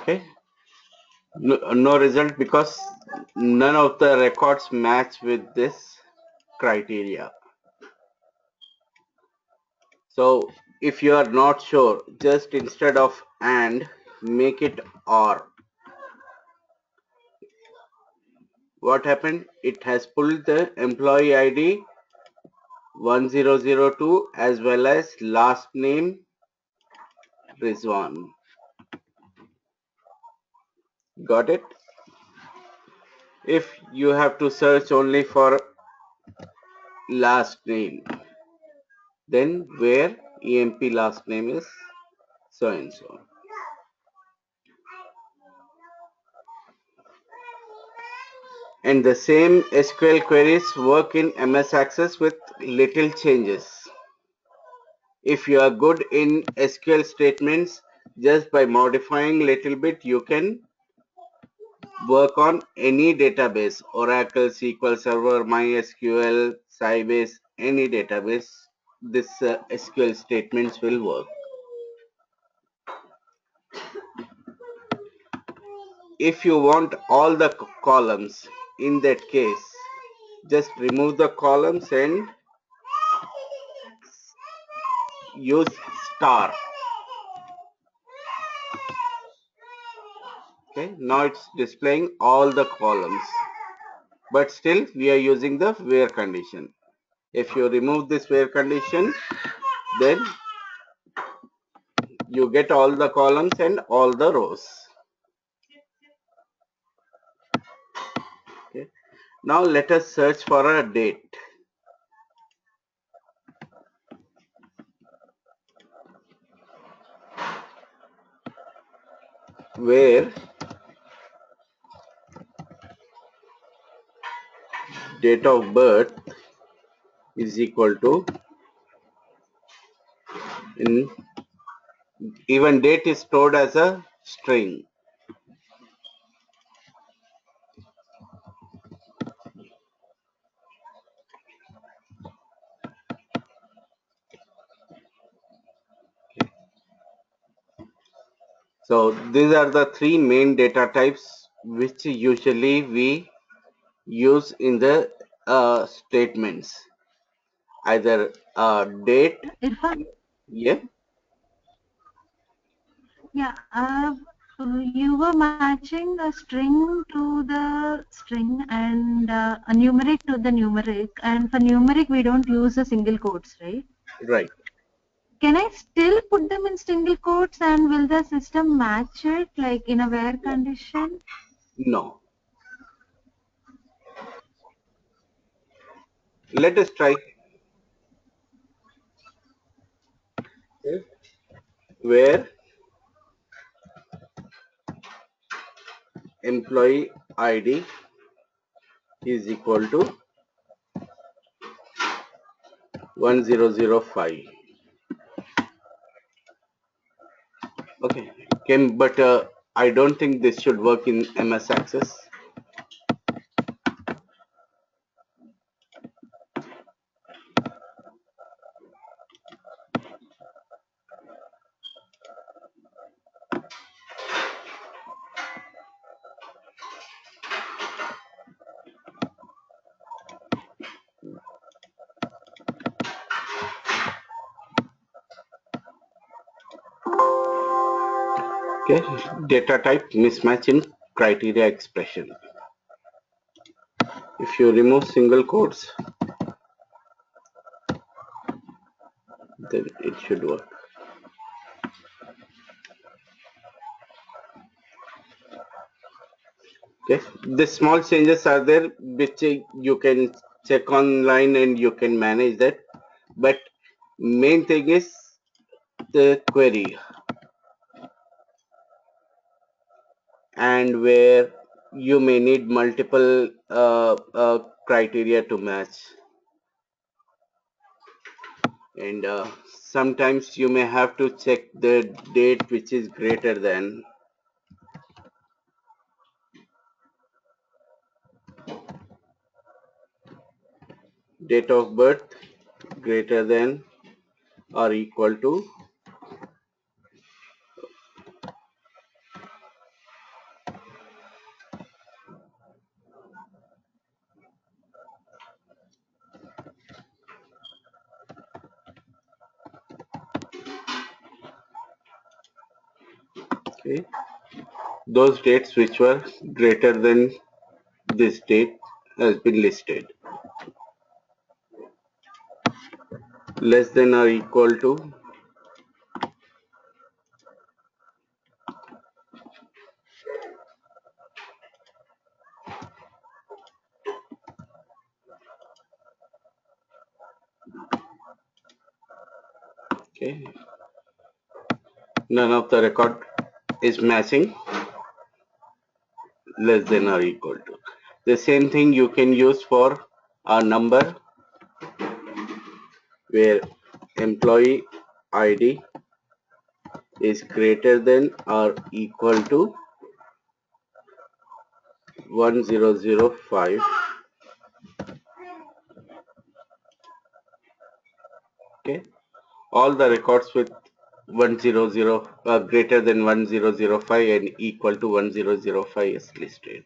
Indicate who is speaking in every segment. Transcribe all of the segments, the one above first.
Speaker 1: Okay, no result because none of the records match with this criteria. So if you are not sure, just instead of and, make it or. What happened? It has pulled the employee ID 1002 as well as last name Rizwan. Got it? If you have to search only for last name, then where EMP last name is so and so. And the same SQL queries work in MS Access with little changes. If you are good in SQL statements, just by modifying little bit, you can work on any database, Oracle, SQL Server, MySQL, Sybase, any database. This SQL statements will work. If you want all the columns, in that case, just remove the columns and use star. Okay, now it's displaying all the columns, but still we are using the where condition. If you remove this where condition, then you get all the columns and all the rows. Okay. Now let us search for a date. Where date of birth is equal to, in even date is stored as a string. So these are the three main data types which usually we use in the statements. Either date,
Speaker 2: Irfan,
Speaker 1: yeah,
Speaker 2: yeah, you were matching a string to the string and a numeric to the numeric. And for numeric, we don't use the single quotes, right?
Speaker 1: right.
Speaker 2: Can I still put them in single quotes and will the system match it like in a where condition?
Speaker 1: No. Let us try. Okay. Where employee ID is equal to 1005. Okay, but I don't think this should work in MS Access. Okay, data type mismatch in criteria expression. If you remove single quotes, then it should work. Okay, the small changes are there which you can check online and you can manage that. But main thing is the query and where you may need multiple criteria to match. And sometimes you may have to check the date which is greater than date of birth greater than or equal to Okay. Those dates which were greater than this date has been listed. Less than or equal to, okay, none of the record is matching, less than or equal to. The same thing you can use for a number where employee ID is greater than or equal to 1005. Okay, all the records with 100 greater than 1005 and equal to 1005 is listed.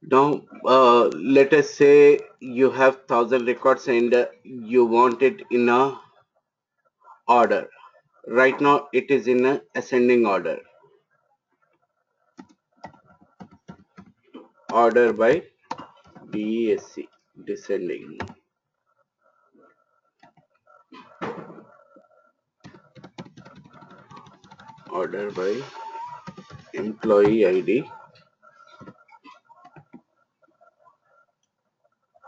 Speaker 1: Now, let us say you have 1000 records and you want it in a order. Right now, it is in a ascending order. Order by DESC, descending. Order by employee ID.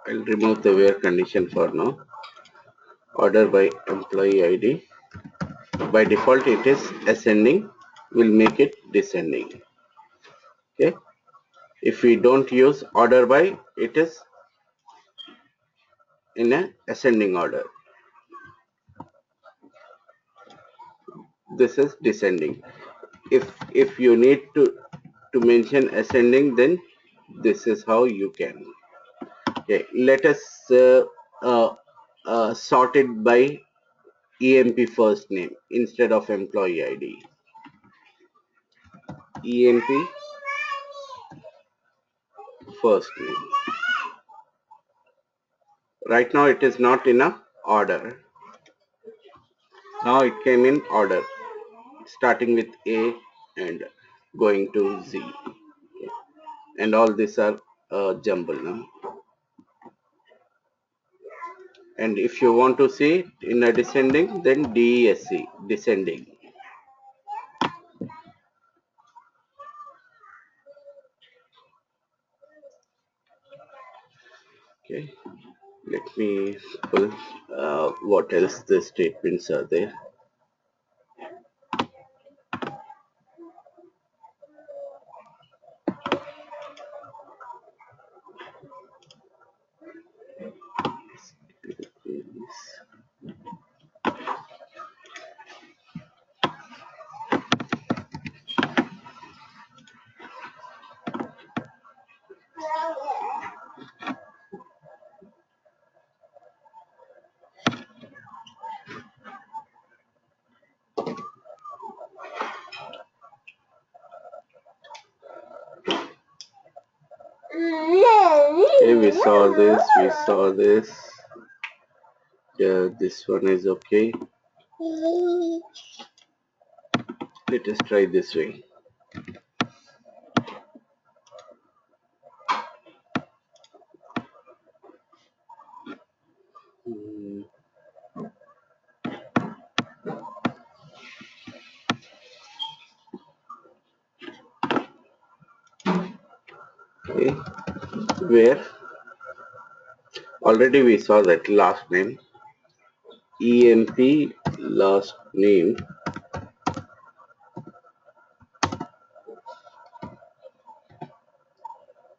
Speaker 1: I'll remove the where condition for now. Order by employee ID. By default, it is ascending. We'll make it descending. Okay. If we don't use order by, it is in a ascending order. This is descending. If you need to mention ascending, then this is how you can. Okay. Let us uh, sort it by EMP first name instead of employee ID. EMP first name. Right now it is not in a order. Now it came in order, starting with A and going to Z. And all these are jumble now. And if you want to see it in a descending, then DESC, descending. Okay, let me pull what else the statements are there. Okay, we saw this. Yeah, this one is okay. Let us try this way. Hmm, okay, where already we saw that last name. EMP last name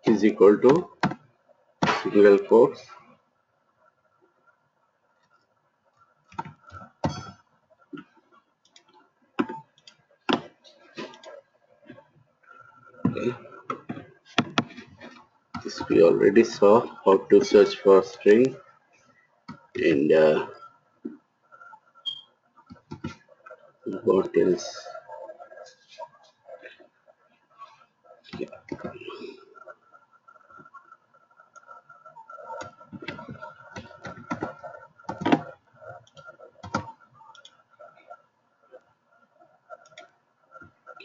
Speaker 1: is equal to single quotes okay. This we already saw how to search for string and what else. Okay.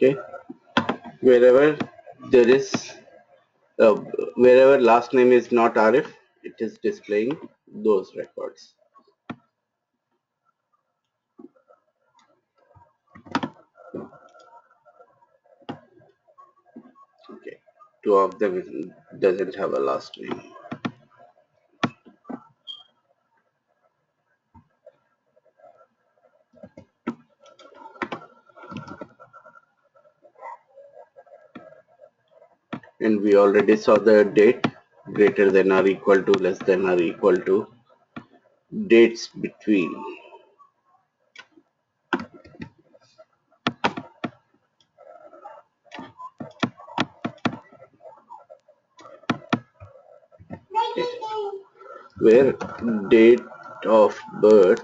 Speaker 1: Okay, wherever there is uh, wherever last name is not Arif, it is displaying those records. Okay, two of them doesn't have a last name. And we already saw the date greater than or equal to, less than or equal to, dates between. Where date of birth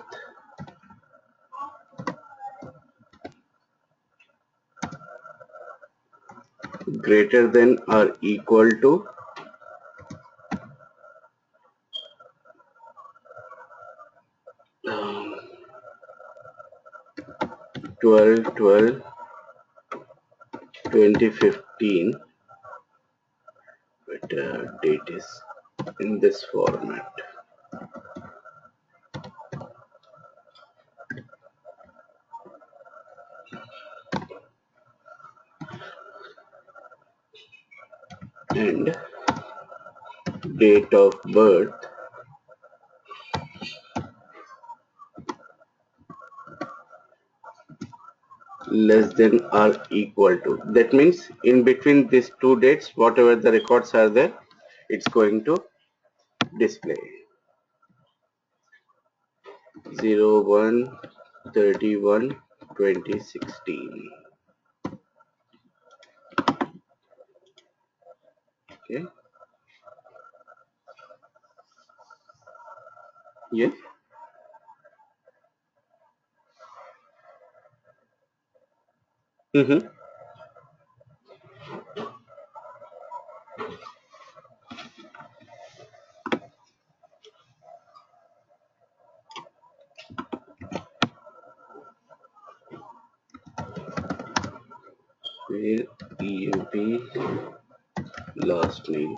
Speaker 1: greater than or equal to 12/12/2015, but date is in this format. And date of birth less than or equal to. That means in between these two dates, whatever the records are there, it's going to display 01/31/2016. Okay. Yes. Mm-hmm. Where EMP last name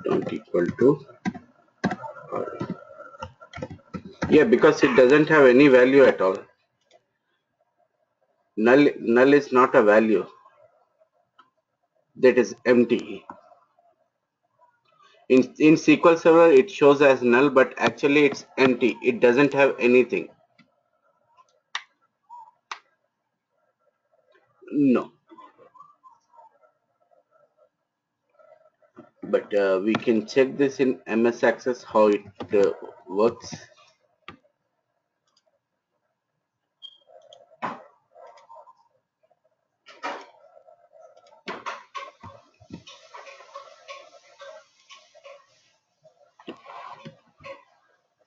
Speaker 1: not equal to R. Yeah, because it doesn't have any value at all. Null is not a value. That is empty. In SQL Server, it shows as null, but actually it's empty. It doesn't have anything. No, but we can check this in MS Access how it works.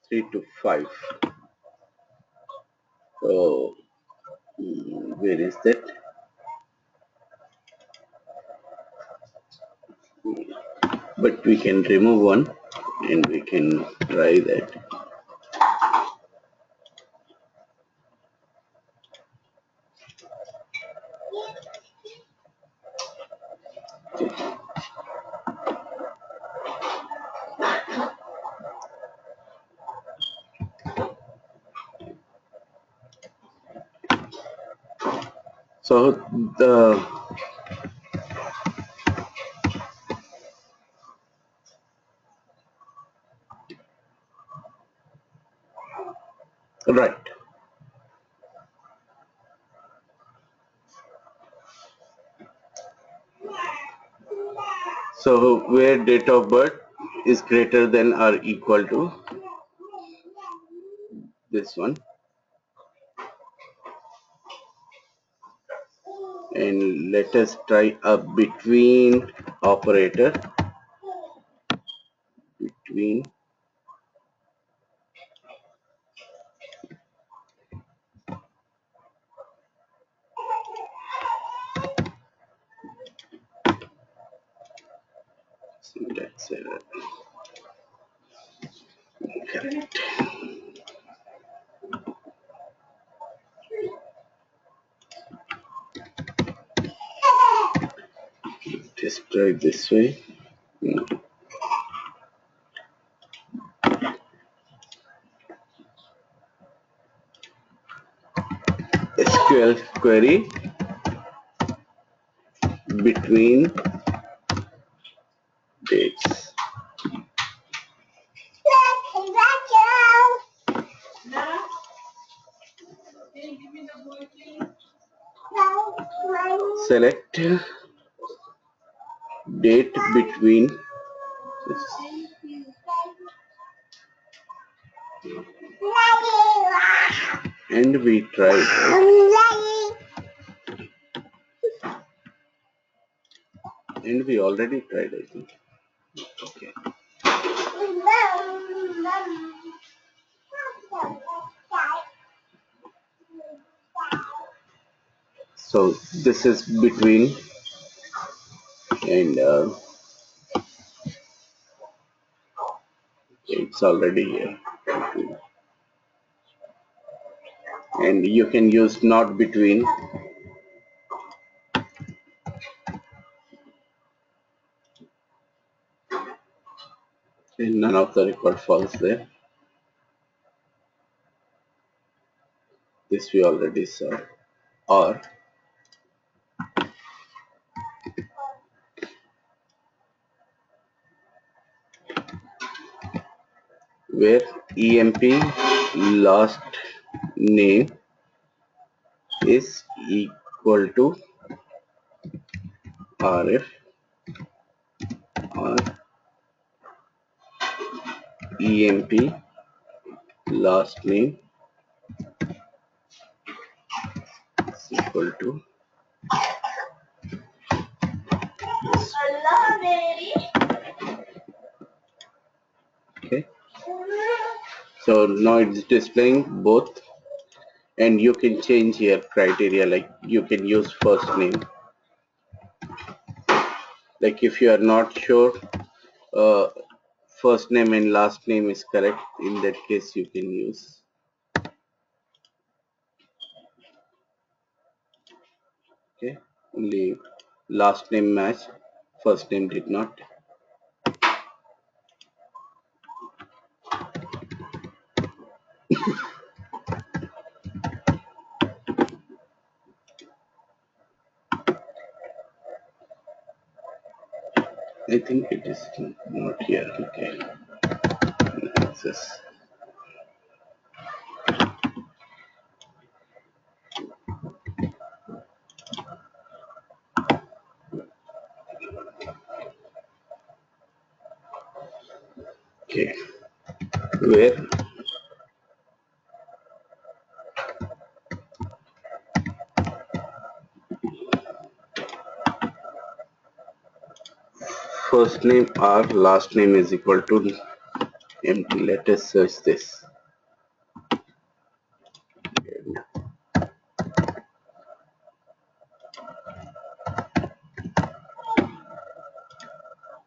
Speaker 1: Three to five. Oh, where is that? But we can remove one and we can try that. So the right. So where date of birth is greater than or equal to this one, and let us try a between operator between syntax error. Correct. Just try this way. SQL query between dates. Select date between and we tried, and we already tried, I think. Okay. So this is between, and it's already here. And you can use not between, and none of the record falls there. This we already saw. Or where EMP last name is equal to RF or EMP last name is equal to okay. So now it's displaying both, and you can change here criteria, like you can use first name. Like if you are not sure uh, first name and last name is correct, in that case you can use okay, only last name match, first name did not. I think it is not here. Okay, access. Okay, where first name or last name is equal to empty. Let us search this.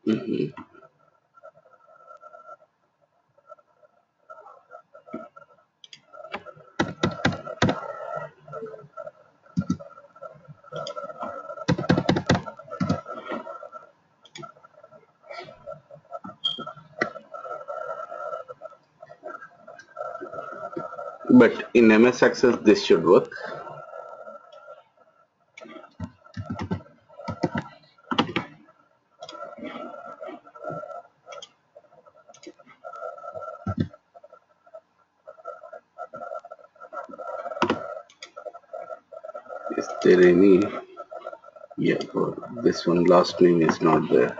Speaker 1: Mhm. But in MS Access this should work. Is there any? Yeah, this one last name is not there.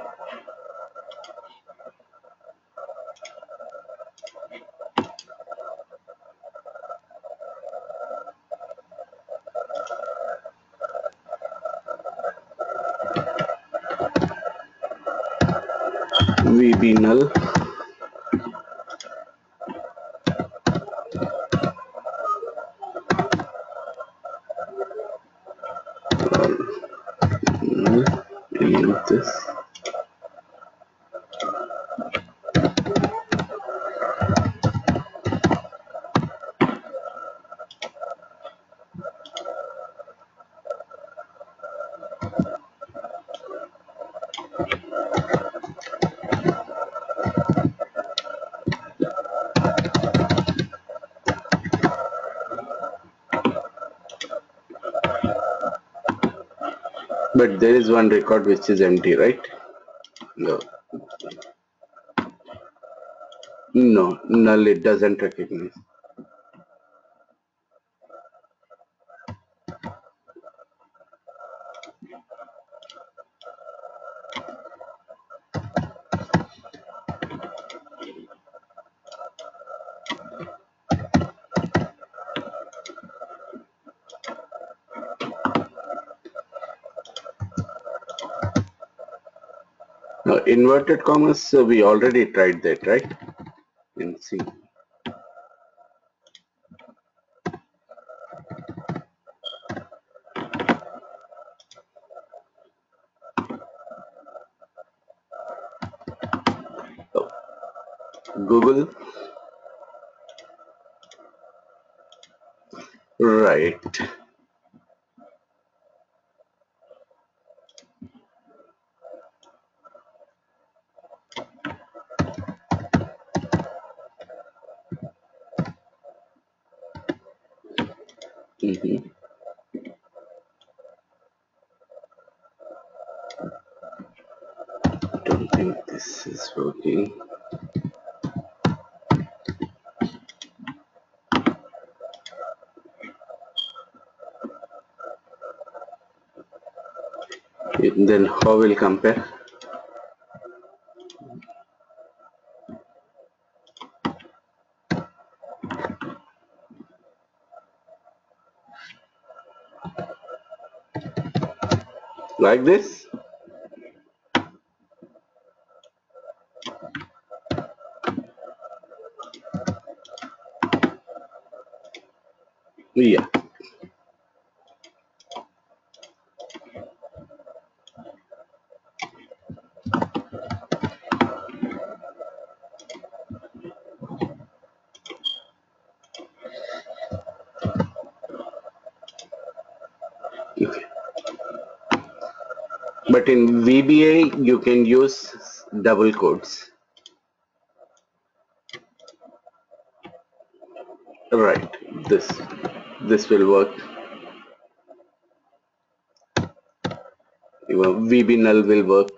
Speaker 1: VB null. Null. Delete this. But there is one record which is empty, right? No, no, null it doesn't recognize. Now, inverted commas, we already tried that, right? In C. Oh, Google, right. Mm-hmm. Don't think this is working. Then how will compare? Like this? Yeah. Okay. But in VBA, you can use double quotes. Right. This will work. Your VB null will work.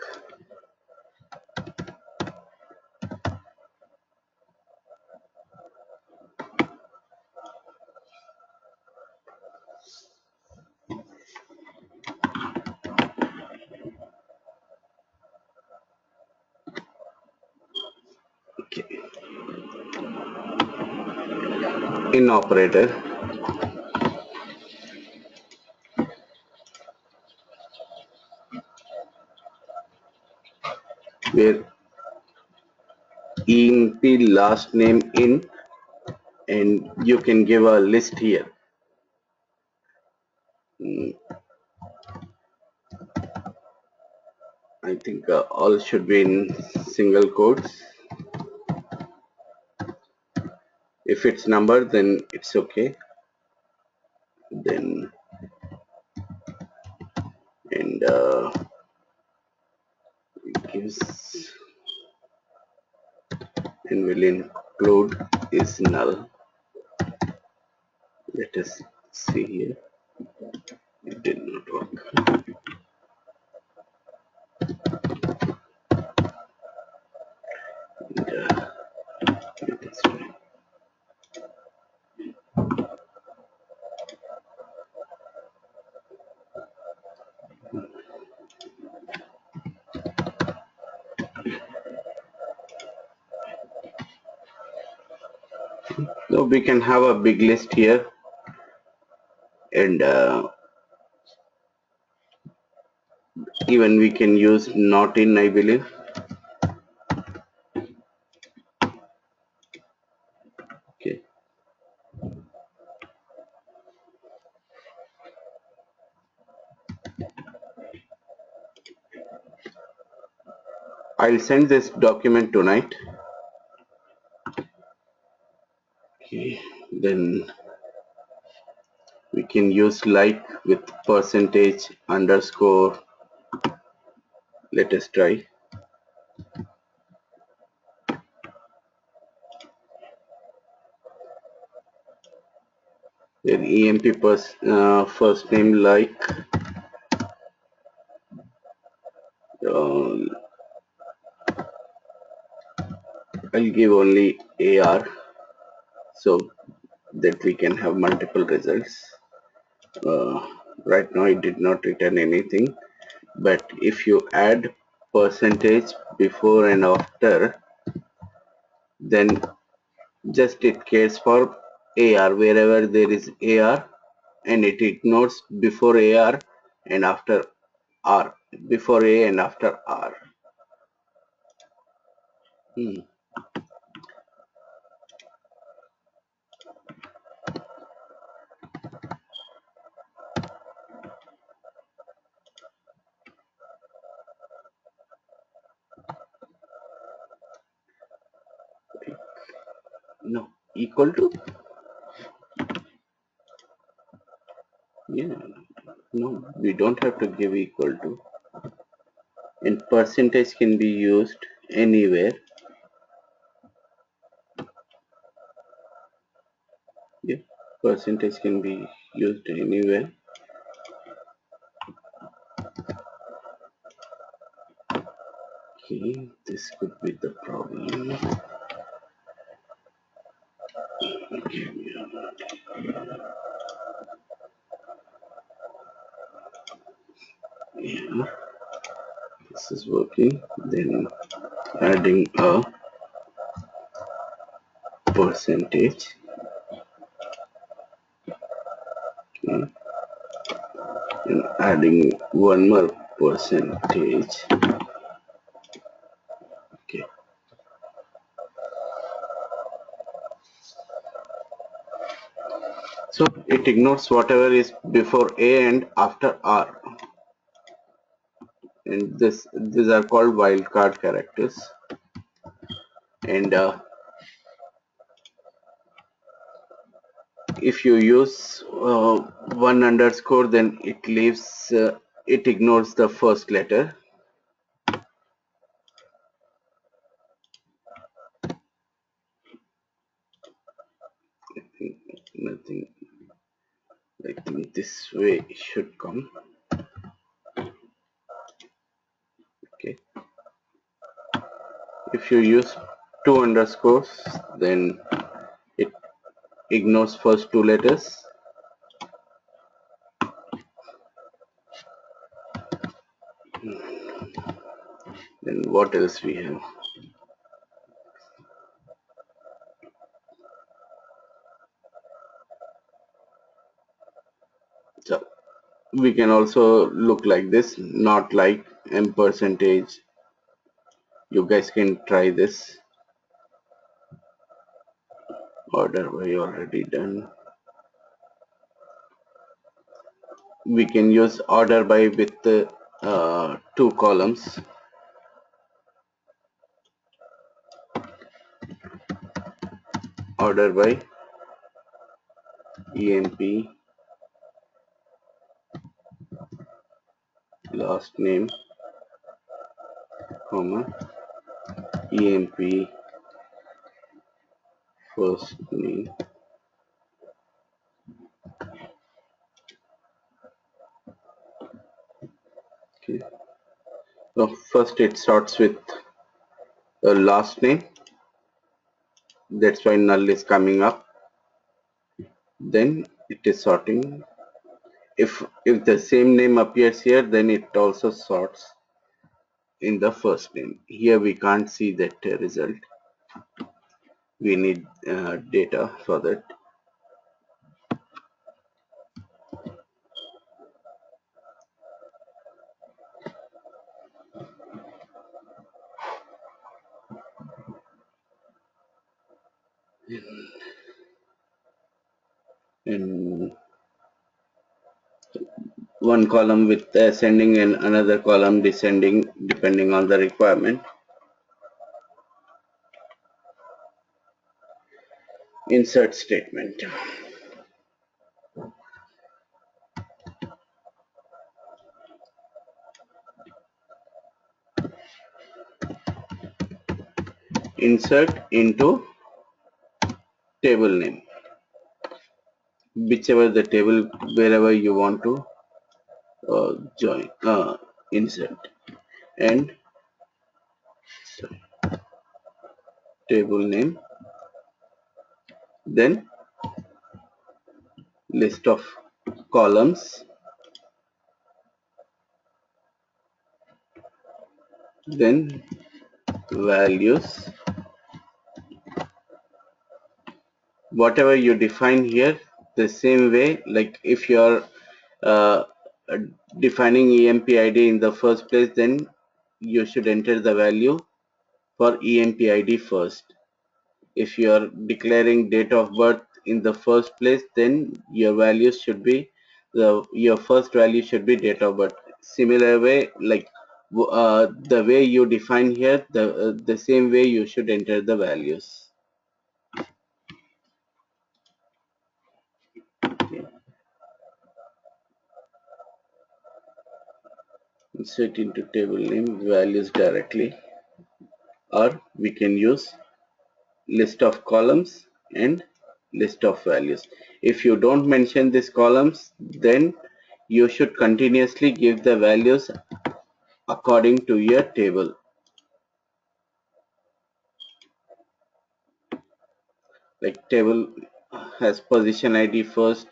Speaker 1: Okay. In operator, where in the last name in, and you can give a list here. I think all should be in single quotes. If it's number, then it's okay. Then and it gives and will include is null. Let us see here. It did not work. And, let us try. So we can have a big list here, and even we can use not in, I believe. Okay. I'll send this document tonight. Okay. Then we can use like with percentage underscore. Let us try. Then EMP first name like Uh, I'll give only AR so that we can have multiple results. Uh, right now it did not return anything, but if you add percentage before and after, then just it cares for AR wherever there is AR, and it ignores before AR and after R, before A and after R. Hmm. No, equal to? Yeah, no, we don't have to give equal to. And percentage can be used anywhere. Yeah, percentage can be used anywhere. Okay, this could be the problem. Okay, yeah, this is working. Then adding a percentage. Okay, and adding one more percentage. Okay, so it ignores whatever is before A and after R. And these are called wildcard characters. And if you use one underscore, then it ignores the first letter. I think nothing. I think this way should come. Okay. If you use two underscores, then it ignores first two letters. Then what else we have? So we can also look like this, not like M percentage. You guys can try this. Order by already done. We can use order by with two columns. Order by EMP last name, comma EMP first name. Okay. So first it starts with the last name. That's why null is coming up. Then it is sorting. If the same name appears here, then it also sorts in the first name. Here we can't see that result. We need data for that. And one column with ascending and another column descending depending on the requirement. Insert statement. Insert into table name, whichever the table, wherever you want to join insert. and sorry, table name, then list of columns, then values. Whatever you define here, the same way, like if you're uh, uh, defining EMP-ID in the first place, then you should enter the value for EMP-ID first. If you are declaring date of birth in the first place, then your values should be your first value should be date of birth. Similar way, like the way you define here, the same way you should enter the values. Okay. Insert into table name values directly, or we can use list of columns and list of values. If you don't mention these columns, then you should continuously give the values according to your table. Like table has position ID first,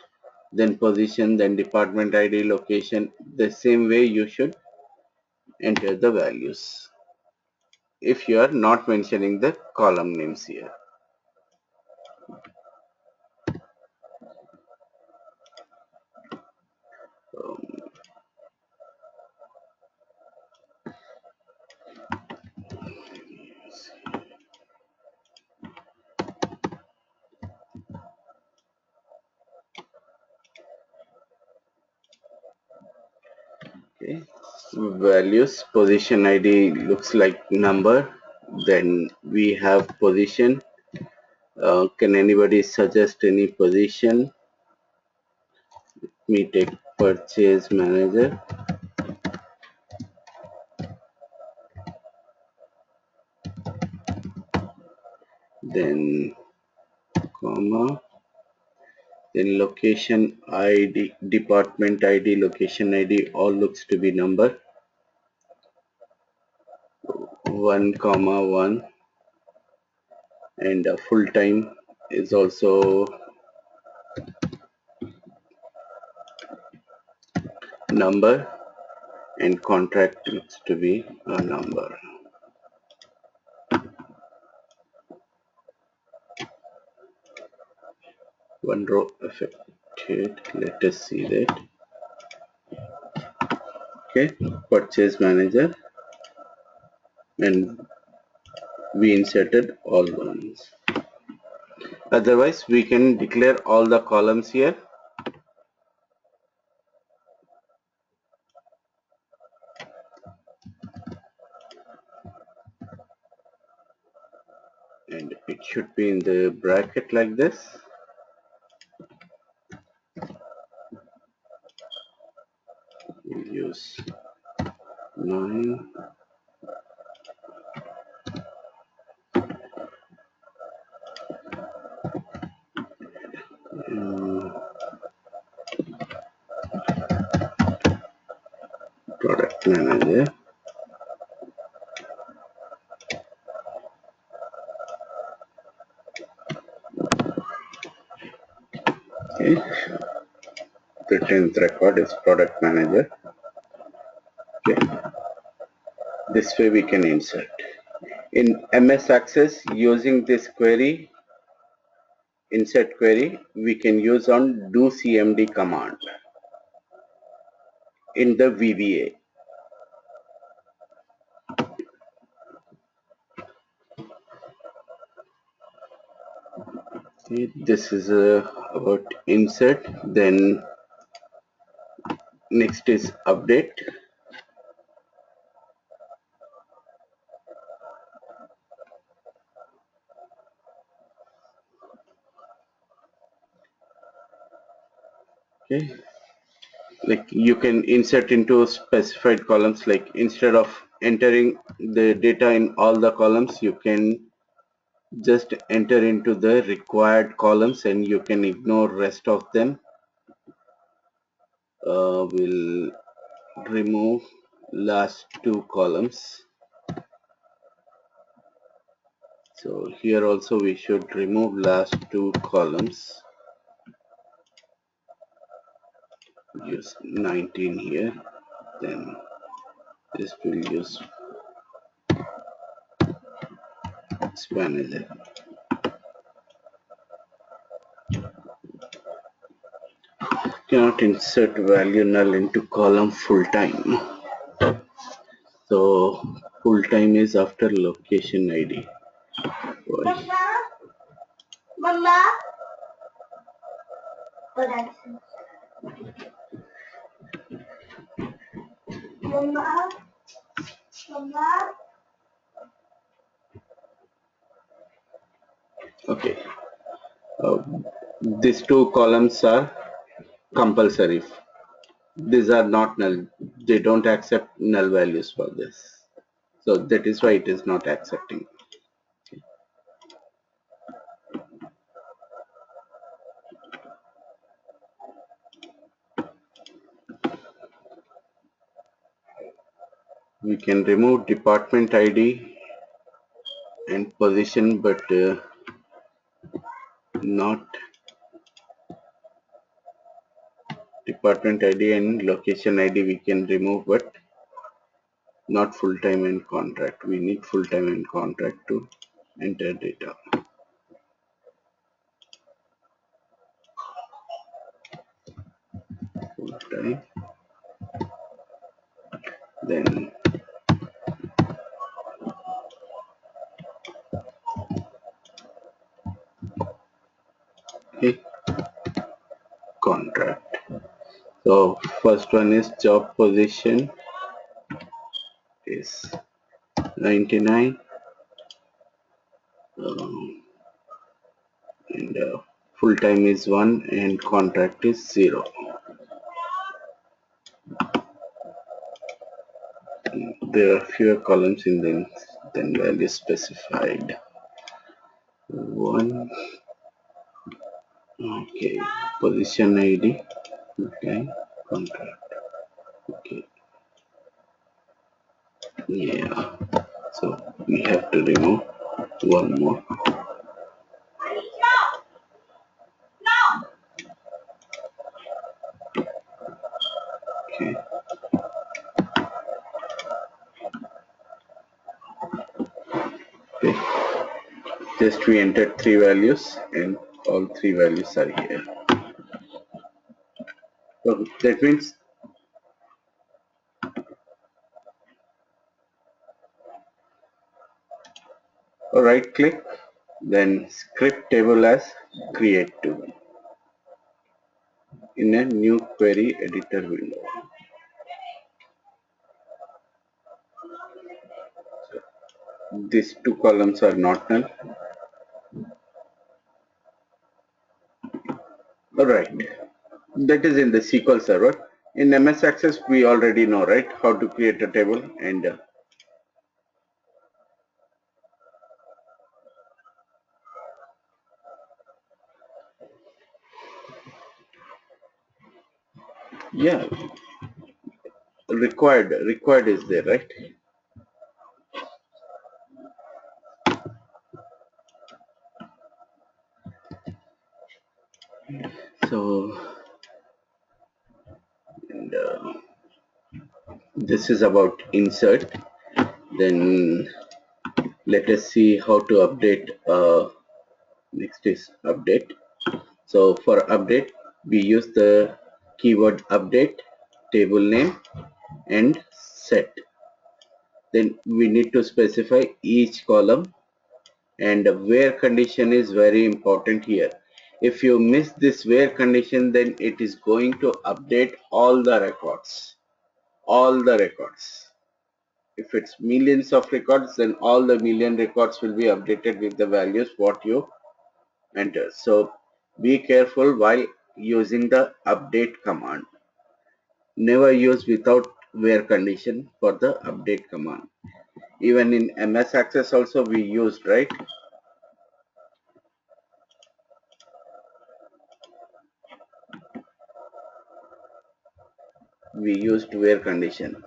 Speaker 1: then position, then department ID, location. The same way you should enter the values if you are not mentioning the column names here. Um, okay. Values, position ID looks like number. Then we have position. Can anybody suggest any position? Me take purchase manager. Then comma. Then location ID, department ID, location ID, all looks to be number. 1 comma 1, and full time is also number, and contract looks to be a number. One row affected. Let us see that. Okay, purchase manager, and we inserted all ones. Otherwise, we can declare all the columns here. And it should be in the bracket like this. We'll use 9. Product manager. Okay. The 10th record is product manager. Okay. This way we can insert. In MS Access, using this query, insert query, we can use on do cmd command in the VBA. Okay, this is about insert. Then next is update. Okay, like you can insert into specified columns, like instead of entering the data in all the columns, you can just enter into the required columns and you can ignore rest of them. We'll remove last two columns. So here also we should remove last two columns. Use 19 here. Then this will use span as it. Cannot insert value null into column full time. So full time is after location ID. Why? Mama. Oh, that's Mama. Mama. Okay. Uh, these two columns are compulsory. These are not null. They don't accept null values for this. So that is why it is not accepting. We can remove department ID and position, but not department ID and location ID we can remove, but not full-time and contract. We need full-time and contract to enter data. Full-time. Then okay, contract. So first one is job position is 99 and full time is 1 and contract is 0. There are fewer columns in the than value specified. 1, okay, position ID, okay, contract, okay, yeah. So we have to remove one more. Okay. Okay. Just we entered three values and all three values are here. So that means right click, then script table as create to in a new query editor window. These two columns are not null. Alright, that is in the SQL server. In MS Access, we already know, right, how to create a table and yeah, required is there, right? So, and, this is about insert. Then let us see how to update. Next is update. So for update, we use the keyword update, table name, and set. Then we need to specify each column, and where condition is very important here. If you miss this where condition, then it is going to update all the records. All the records. If it's millions of records, then all the million records will be updated with the values what you enter. So be careful while using the update command. Never use without where condition for the update command. Even in MS Access also we used, right? We used where condition.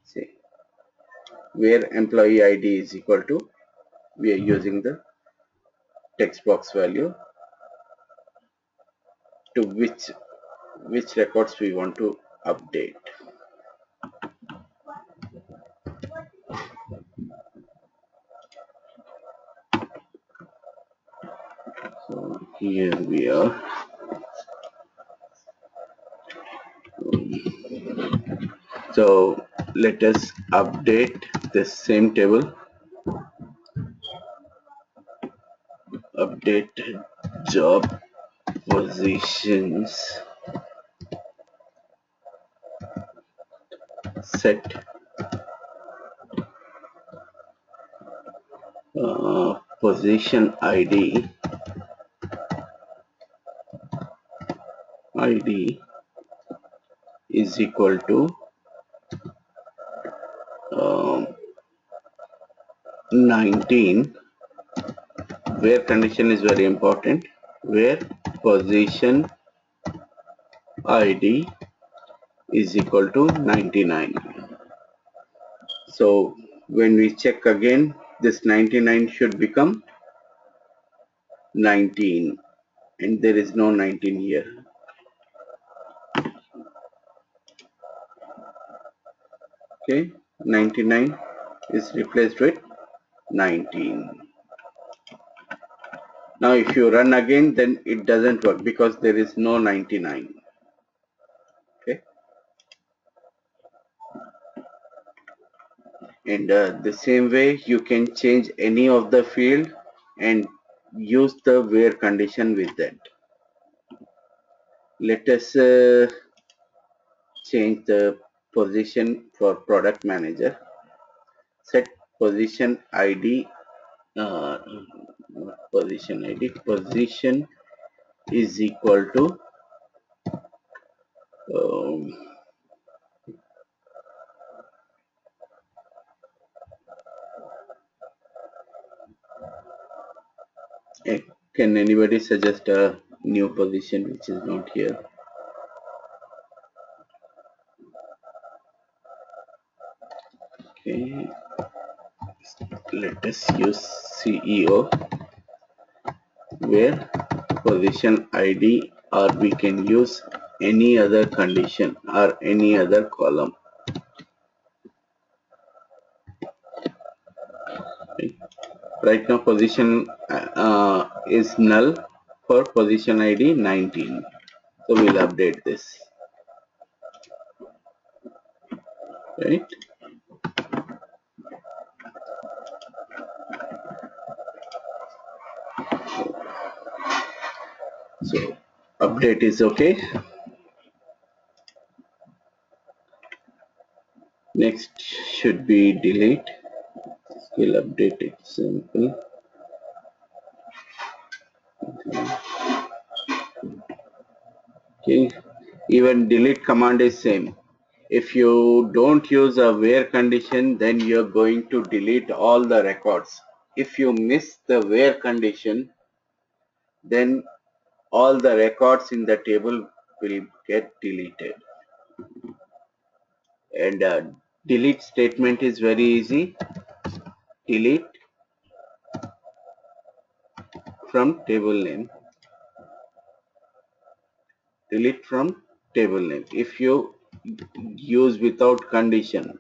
Speaker 1: See. where employee ID is equal to, we are using the text box value to which records we want to update. So here we are. So let us update the same table. Update job positions, set position ID is equal to um, 19, where condition is very important, where position ID is equal to 99. So when we check again, this 99 should become 19, and there is no 19 here. Okay, 99 is replaced with 19. Now if you run again, then it doesn't work because there is no 99. Okay, and the same way you can change any of the field and use the where condition with that. Let us change the position for product manager. Set position ID, not position ID, position is equal to um, can anybody suggest a new position which is not here? Okay, let us use CEO, where position ID, or we can use any other condition or any other column. Okay. Right now position is null for position ID 19. So we'll update this. Right. So update is okay. Next should be delete. We'll update example. Okay. Even delete command is same. If you don't use a where condition, then you're going to delete all the records. If you miss the where condition, then all the records in the table will get deleted. And delete statement is very easy. Delete from table name. Delete from table name. If you use without condition,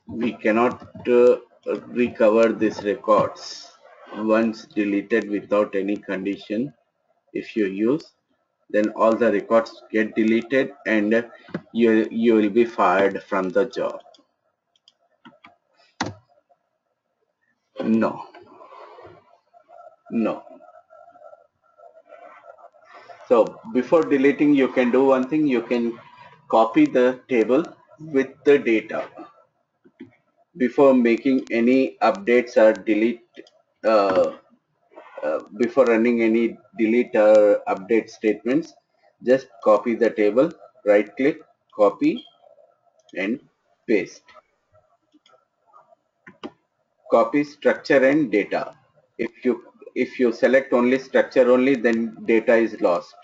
Speaker 1: we cannot recover these records once deleted without any condition. If you use, then all the records get deleted and you will be fired from the job. No, no. So before deleting, you can do one thing. You can copy the table with the data before making any updates or delete. Before running any delete or update statements, just copy the table, right click, copy and paste. Copy structure and data. If you select only structure only, then data is lost.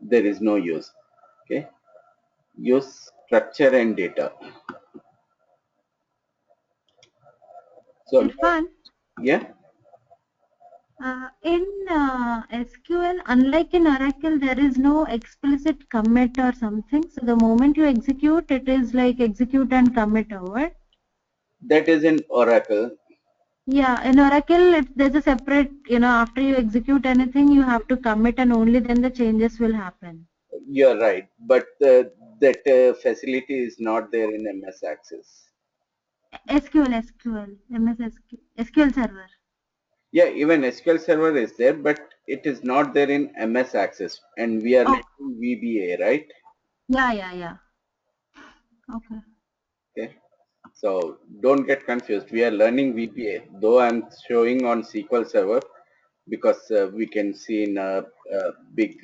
Speaker 1: there is no use. Okay, use structure and data. So
Speaker 2: Irfan,
Speaker 1: yeah,
Speaker 2: in SQL, unlike in Oracle, there is no explicit commit or something. So the moment you execute, it is like execute and commit over.
Speaker 1: that is in Oracle.
Speaker 2: Yeah, in Oracle, there's a separate, after you execute anything, you have to commit and only then the changes will happen.
Speaker 1: You're right, but that facility is not there in MS Access.
Speaker 2: SQL, MS SQL Server.
Speaker 1: Yeah, even SQL Server is there, but it is not there in MS Access, and we are
Speaker 2: Oh,
Speaker 1: learning VBA, right?
Speaker 2: yeah. Okay.
Speaker 1: Okay, so don't get confused. We are learning VBA, though I'm showing on SQL Server because we can see in big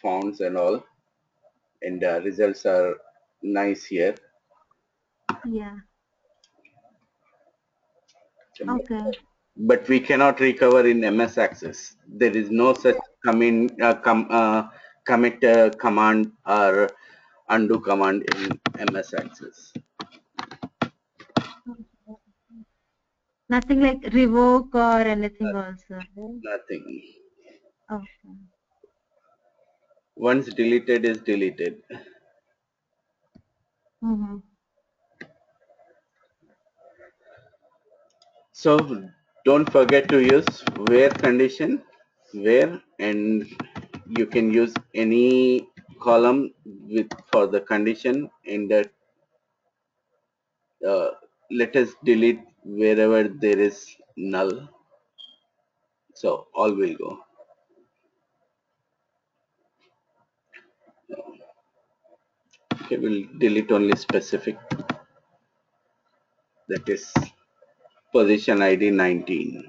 Speaker 1: fonts and all, and results are nice here.
Speaker 2: Yeah.
Speaker 1: But
Speaker 2: Okay.
Speaker 1: but we cannot recover in MS Access. There is no such commit command or undo command in MS Access.
Speaker 2: Nothing like revoke or anything also. Right?
Speaker 1: Nothing.
Speaker 2: Okay.
Speaker 1: Once deleted is deleted.
Speaker 2: Mm-hmm.
Speaker 1: So don't forget to use where condition, where, and you can use any column with for the condition in that. uh, Let us delete wherever there is null, so all will go. Okay, we'll delete only specific, that is position id 19.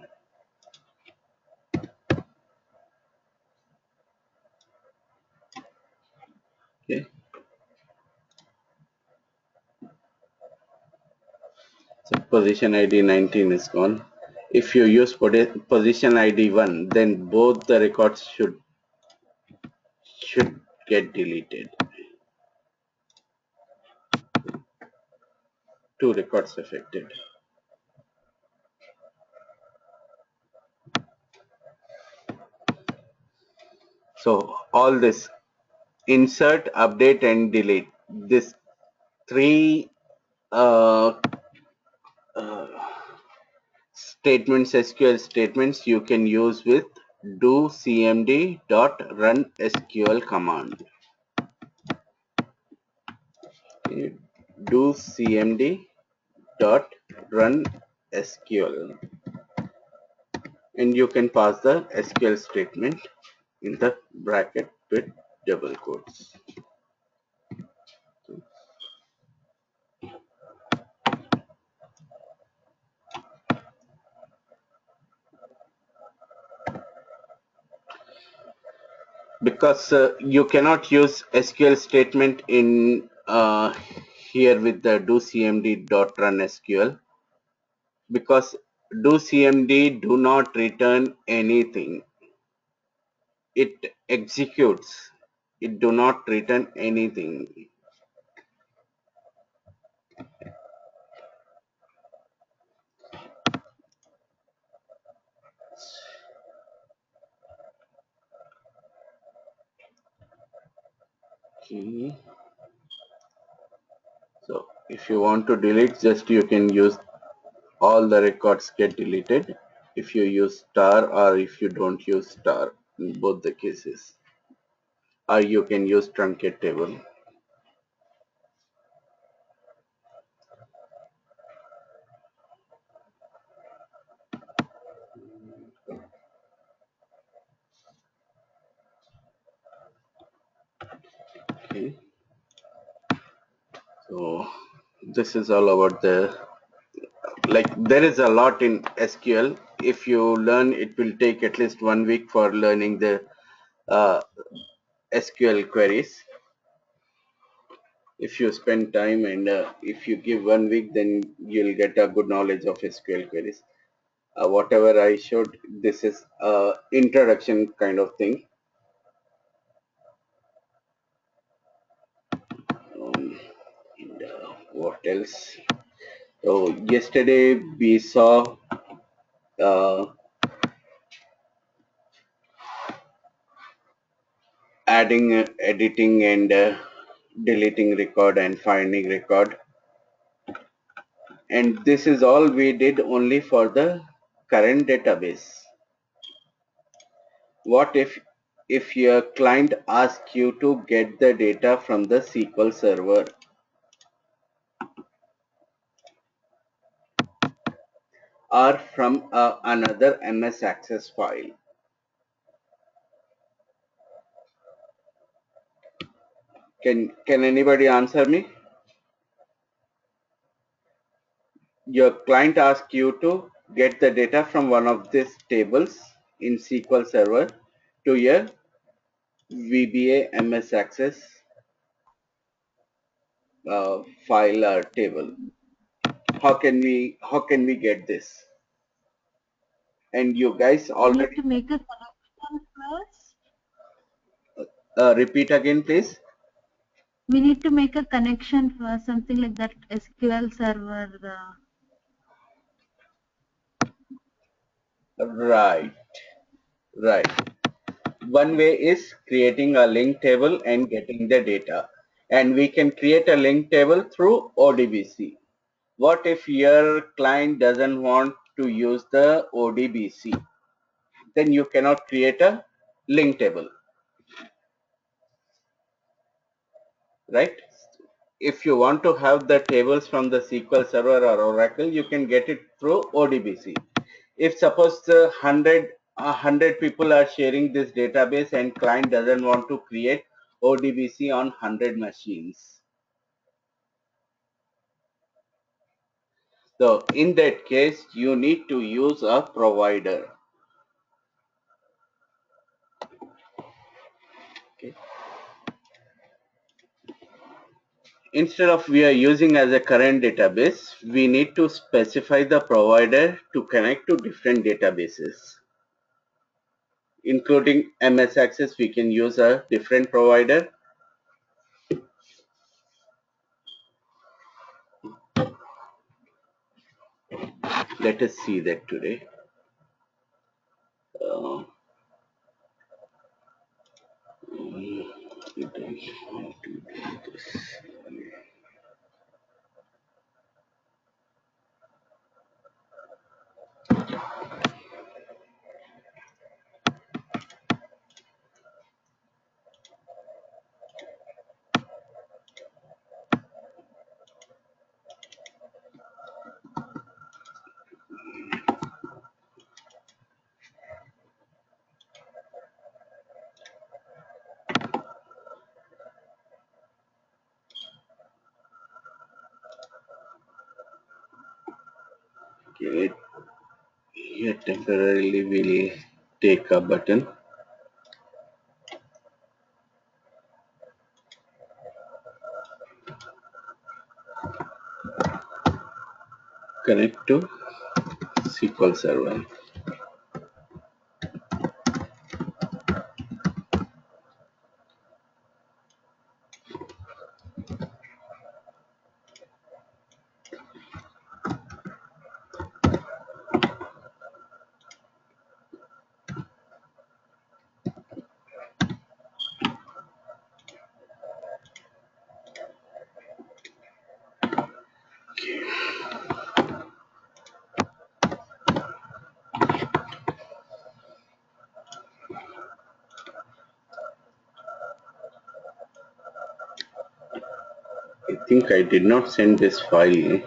Speaker 1: Okay, so position id 19 is gone. If you use position id 1, then both the records should get deleted. Two records affected. So all this insert, update, and delete, this three uh, uh, statements, SQL statements, you can use with do cmd dot run SQL command. Okay, do cmd dot run SQL, and you can pass the SQL statement in the bracket with double quotes. Because you cannot use SQL statement in here with the do cmd dot run SQL, because do cmd do not return anything. It executes. It do not return anything. Okay. So if you want to delete, just you can use all the records get deleted if you use star, or if you don't use star, in both the cases, or you can use truncate table. Okay, so this is all about the, like, there is a lot in SQL. If you learn, it will take at least 1 week for learning the uh, SQL queries. If you spend time, and if you give 1 week, then you'll get a good knowledge of SQL queries. Whatever I showed, this is introduction kind of thing. else? So yesterday we saw uh, adding, editing, and deleting record and finding record, and this is all we did only for the current database. What if your client asks you to get the data from the SQL server or from another MS Access file? Can anybody answer me? Your client asks you to get the data from one of these tables in SQL Server to your VBA MS Access file or table. How can we get this? And you guys
Speaker 2: We need
Speaker 1: already
Speaker 2: to make a connection first.
Speaker 1: repeat again, please.
Speaker 2: We need to make a connection for something like that SQL server.
Speaker 1: Right, right. One way is creating a link table and getting the data. And we can create a link table through ODBC. What if your client doesn't want to use the ODBC? Then you cannot create a link table, right? If you want to have the tables from the SQL Server or Oracle, you can get it through ODBC. If suppose the 100 people are sharing this database and client doesn't want to create ODBC on 100 machines, so in that case you need to use a provider. Okay. Instead of we are using as a current database, we need to specify the provider to connect to different databases. Including MS Access, we can use a different provider. Let us see that today. Uh, okay, here temporarily we'll take a button, connect to SQL Server. I think I did not send this file.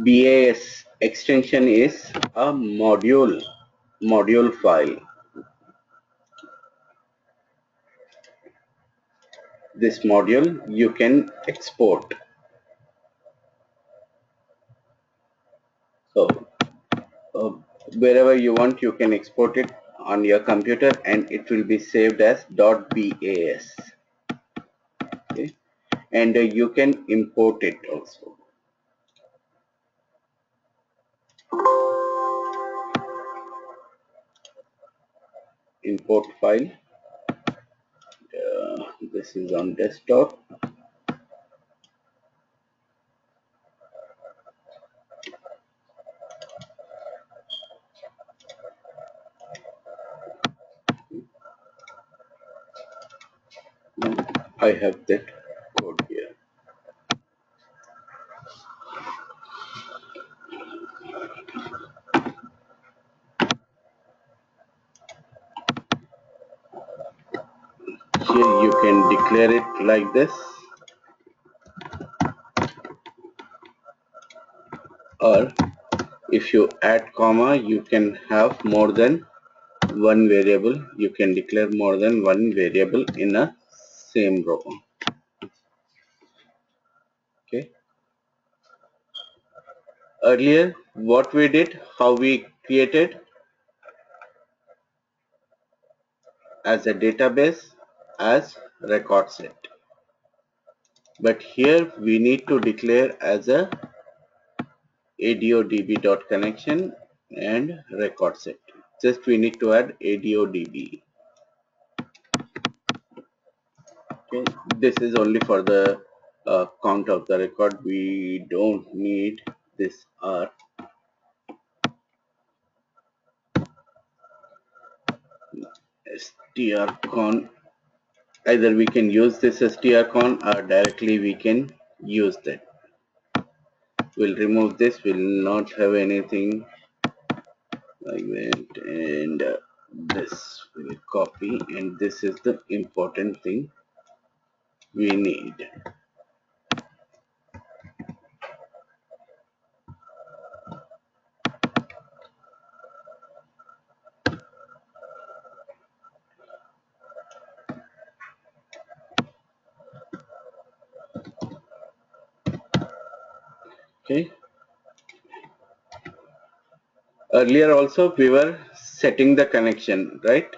Speaker 1: .bas extension is a module file. This module you can export. So uh, wherever you want, you can export it on your computer and it will be saved as .bas. Okay. and you can import it also. Import file. This is on desktop. I have that code here. Here you can declare it like this, or if you add comma, you can have more than one variable. You can declare more than one variable in a same row. Okay. Earlier, what we did, how we created as a database as record set. But here we need to declare as a adodb.connection and record set. Just we need to add adodb. Okay, this is only for the count of the record. We don't need this R. strcon. Either we can use this strcon or directly we can use that. We'll remove this. We'll not have anything like that, and this will copy, and this is the important thing we need. Okay. Earlier also we were setting the connection, right?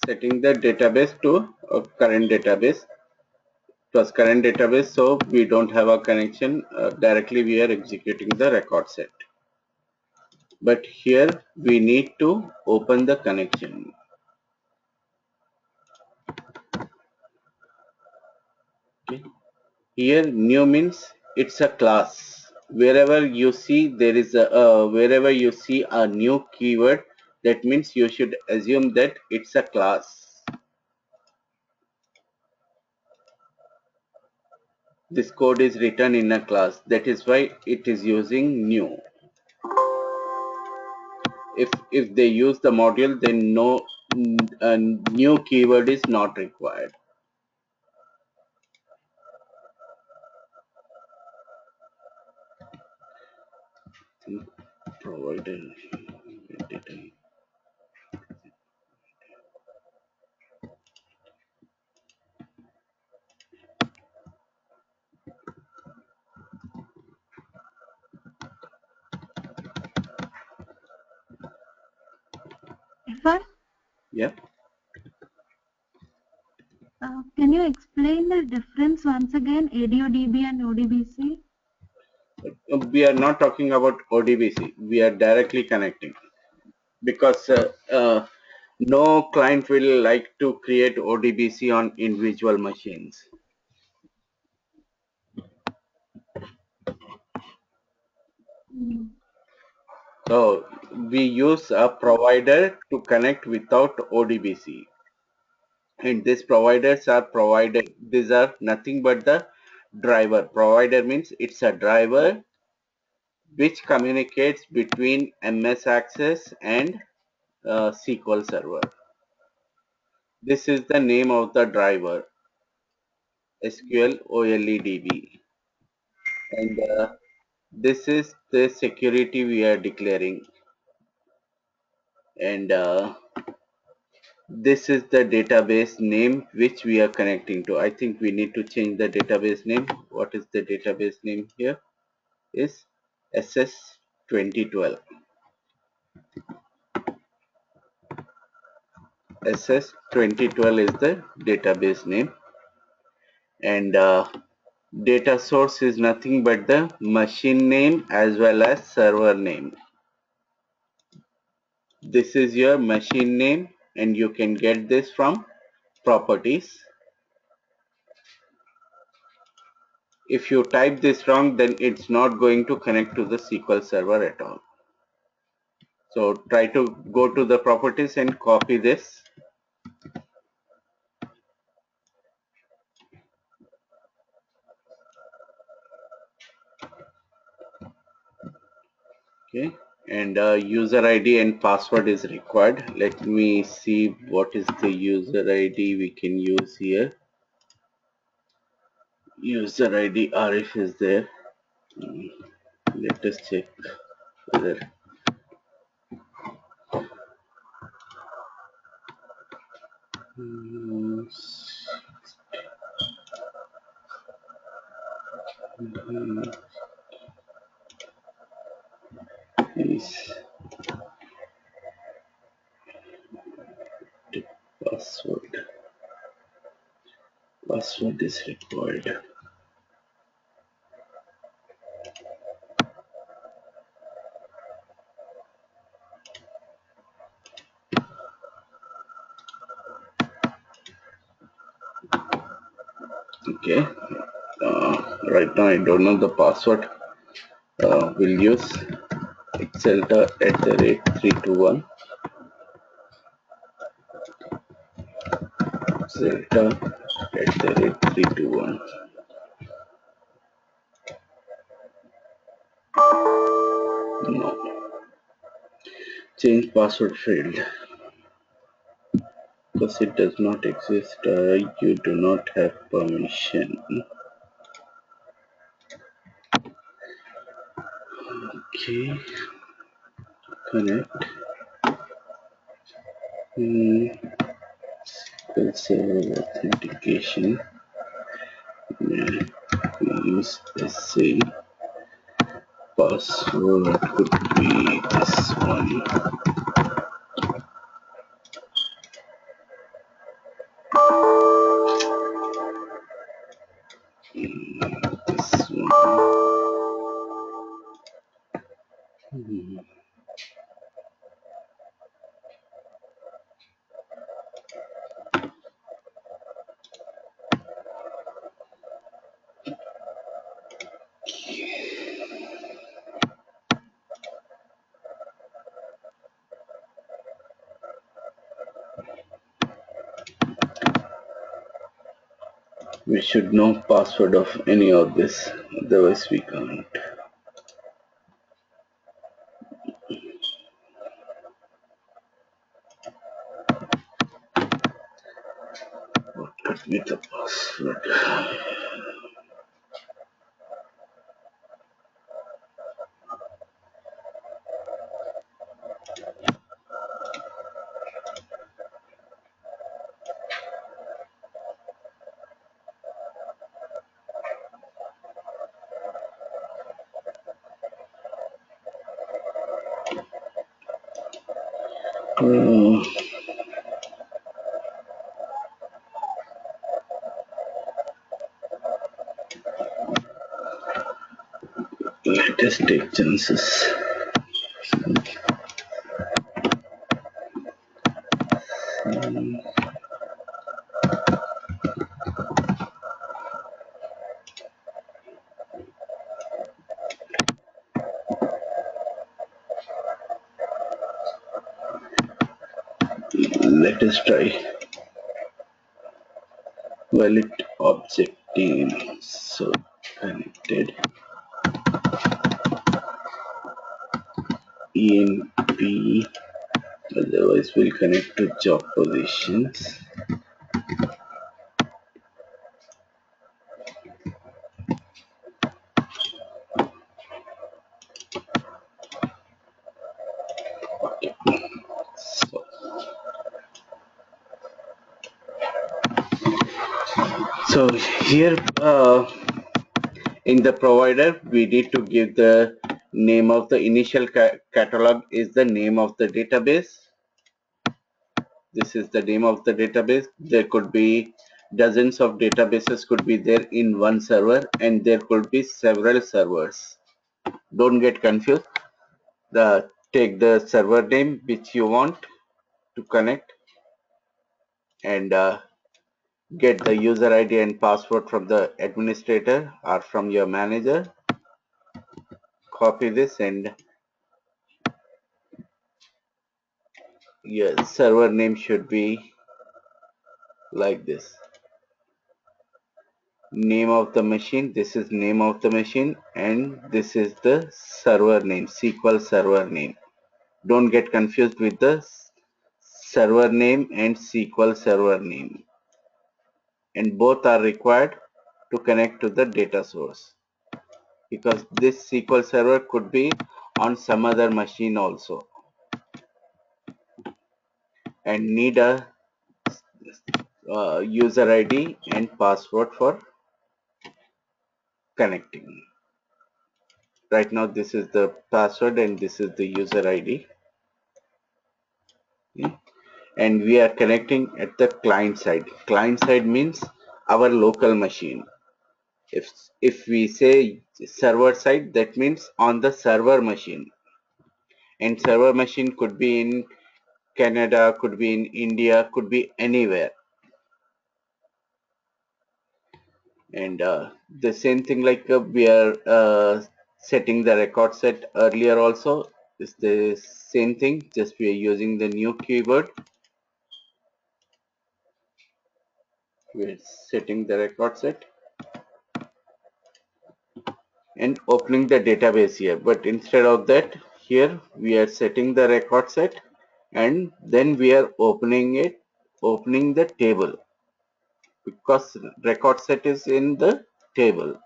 Speaker 1: Setting the database to a current database. Plus current database, so we don't have a connection. Directly we are executing the record set. But here we need to open the connection. Okay. Here new means it's a class. Wherever you see there is a wherever you see a new keyword, that means you should assume that it's a class. This code is written in a class. That is why it is using new. If they use the module, then no new keyword is not required. Provider data.
Speaker 2: Irfan,
Speaker 1: Yeah.
Speaker 2: can you explain the difference once again, ADODB and ODBC?
Speaker 1: We are not talking about ODBC. We are directly connecting, because no client will like to create ODBC on individual machines.
Speaker 2: Mm.
Speaker 1: So we use a provider to connect without ODBC. And these providers are provided, these are nothing but the driver. Provider means it's a driver which communicates between MS Access and SQL Server. This is the name of the driver, SQL OLEDB. And this is the security we are declaring. And this is the database name which we are connecting to. I think we need to change the database name. What is the database name here? Is SS 2012. SS 2012 is the database name, and data source is nothing but the machine name as well as server name. This is your machine name and you can get this from properties. If you type this wrong, then it's not going to connect to the SQL server at all. So try to go to the properties and copy this. Okay, and user ID and password is required. Let me see what is the user ID we can use here. User ID Arif is there. Let us check whether is password. Password is required. Okay. Right now I don't know the password. We'll use Zelda@321. Zelda@321. No. Change password field. Because it does not exist, you do not have permission. Okay. Connect. Server authentication. Yeah. We use SA. Password could be this one. This one. We should know password of any of this, otherwise we can't. What could be the password? Uh, Let us take chances. Let us try valid object name. So connected enp, otherwise we'll connect to job positions. So here in the provider, we need to give the name of the initial catalog is the name of the database. This is the name of the database. There could be Dozens of databases could be there in one server, and there could be several servers. Don't get confused. Take the server name which you want to connect, and get the user ID and password from the administrator or from your manager. Copy this, and your server name should be like this. Name of the machine, this is name of the machine, and this is the server name, SQL server name. Don't get confused with the server name and SQL server name, and both are required to connect to the data source, because this SQL server could be on some other machine also, and need a user ID and password for connecting. Right now this is the password and this is the user ID. Okay? And we are connecting at the client side. Client side means our local machine. If we say server side, that means on the server machine. And server machine could be in Canada, could be in India, could be anywhere. And the same thing, like we are setting the record set earlier also, is the same thing, just we are using the new keyword. We're setting the record set and opening the database here, but instead of that, here we are setting the record set, and then we are opening the table, because record set is in the table,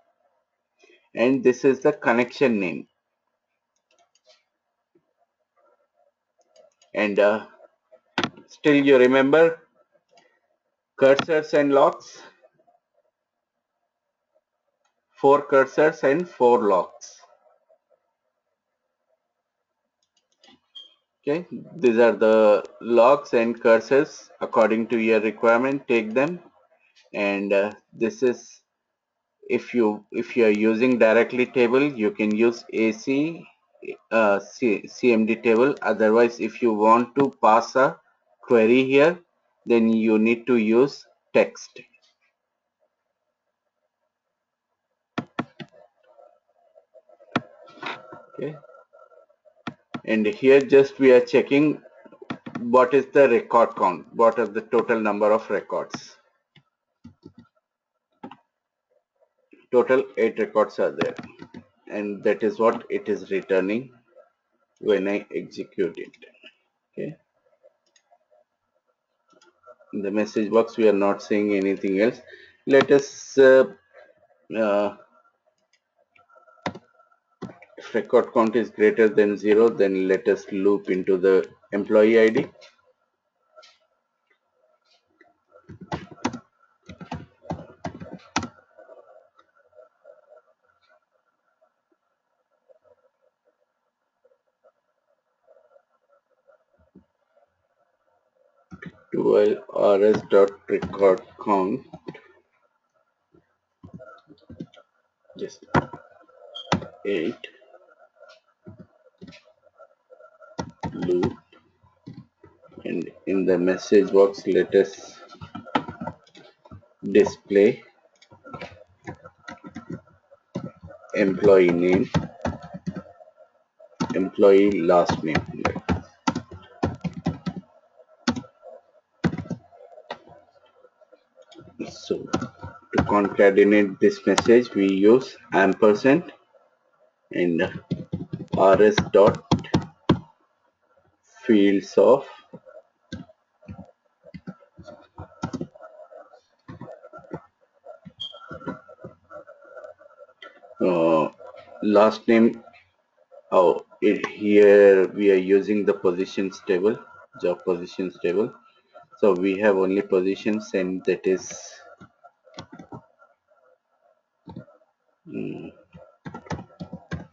Speaker 1: and this is the connection name. And still you remember cursors and locks? 4 cursors and 4 locks. Okay, these are the locks and cursors according to your requirement. Take them, and this is, if you are using directly table, you can use AC CMD table. Otherwise, if you want to pass a query here, then you need to use text. Okay, and here just we are checking what is the record count, what are the total number of records. Total 8 records are there, and that is what it is returning when I execute it. Okay, in the message box we are not saying anything else. Let us if record count is greater than 0, then let us loop into the employee ID. While rs dot record count, just 8, loop, and in the message box let us display employee name, employee last name. So to concatenate this message, we use ampersand and rs dot fields of last name. Oh, here we are using the positions table, job positions table. So we have only positions, and that is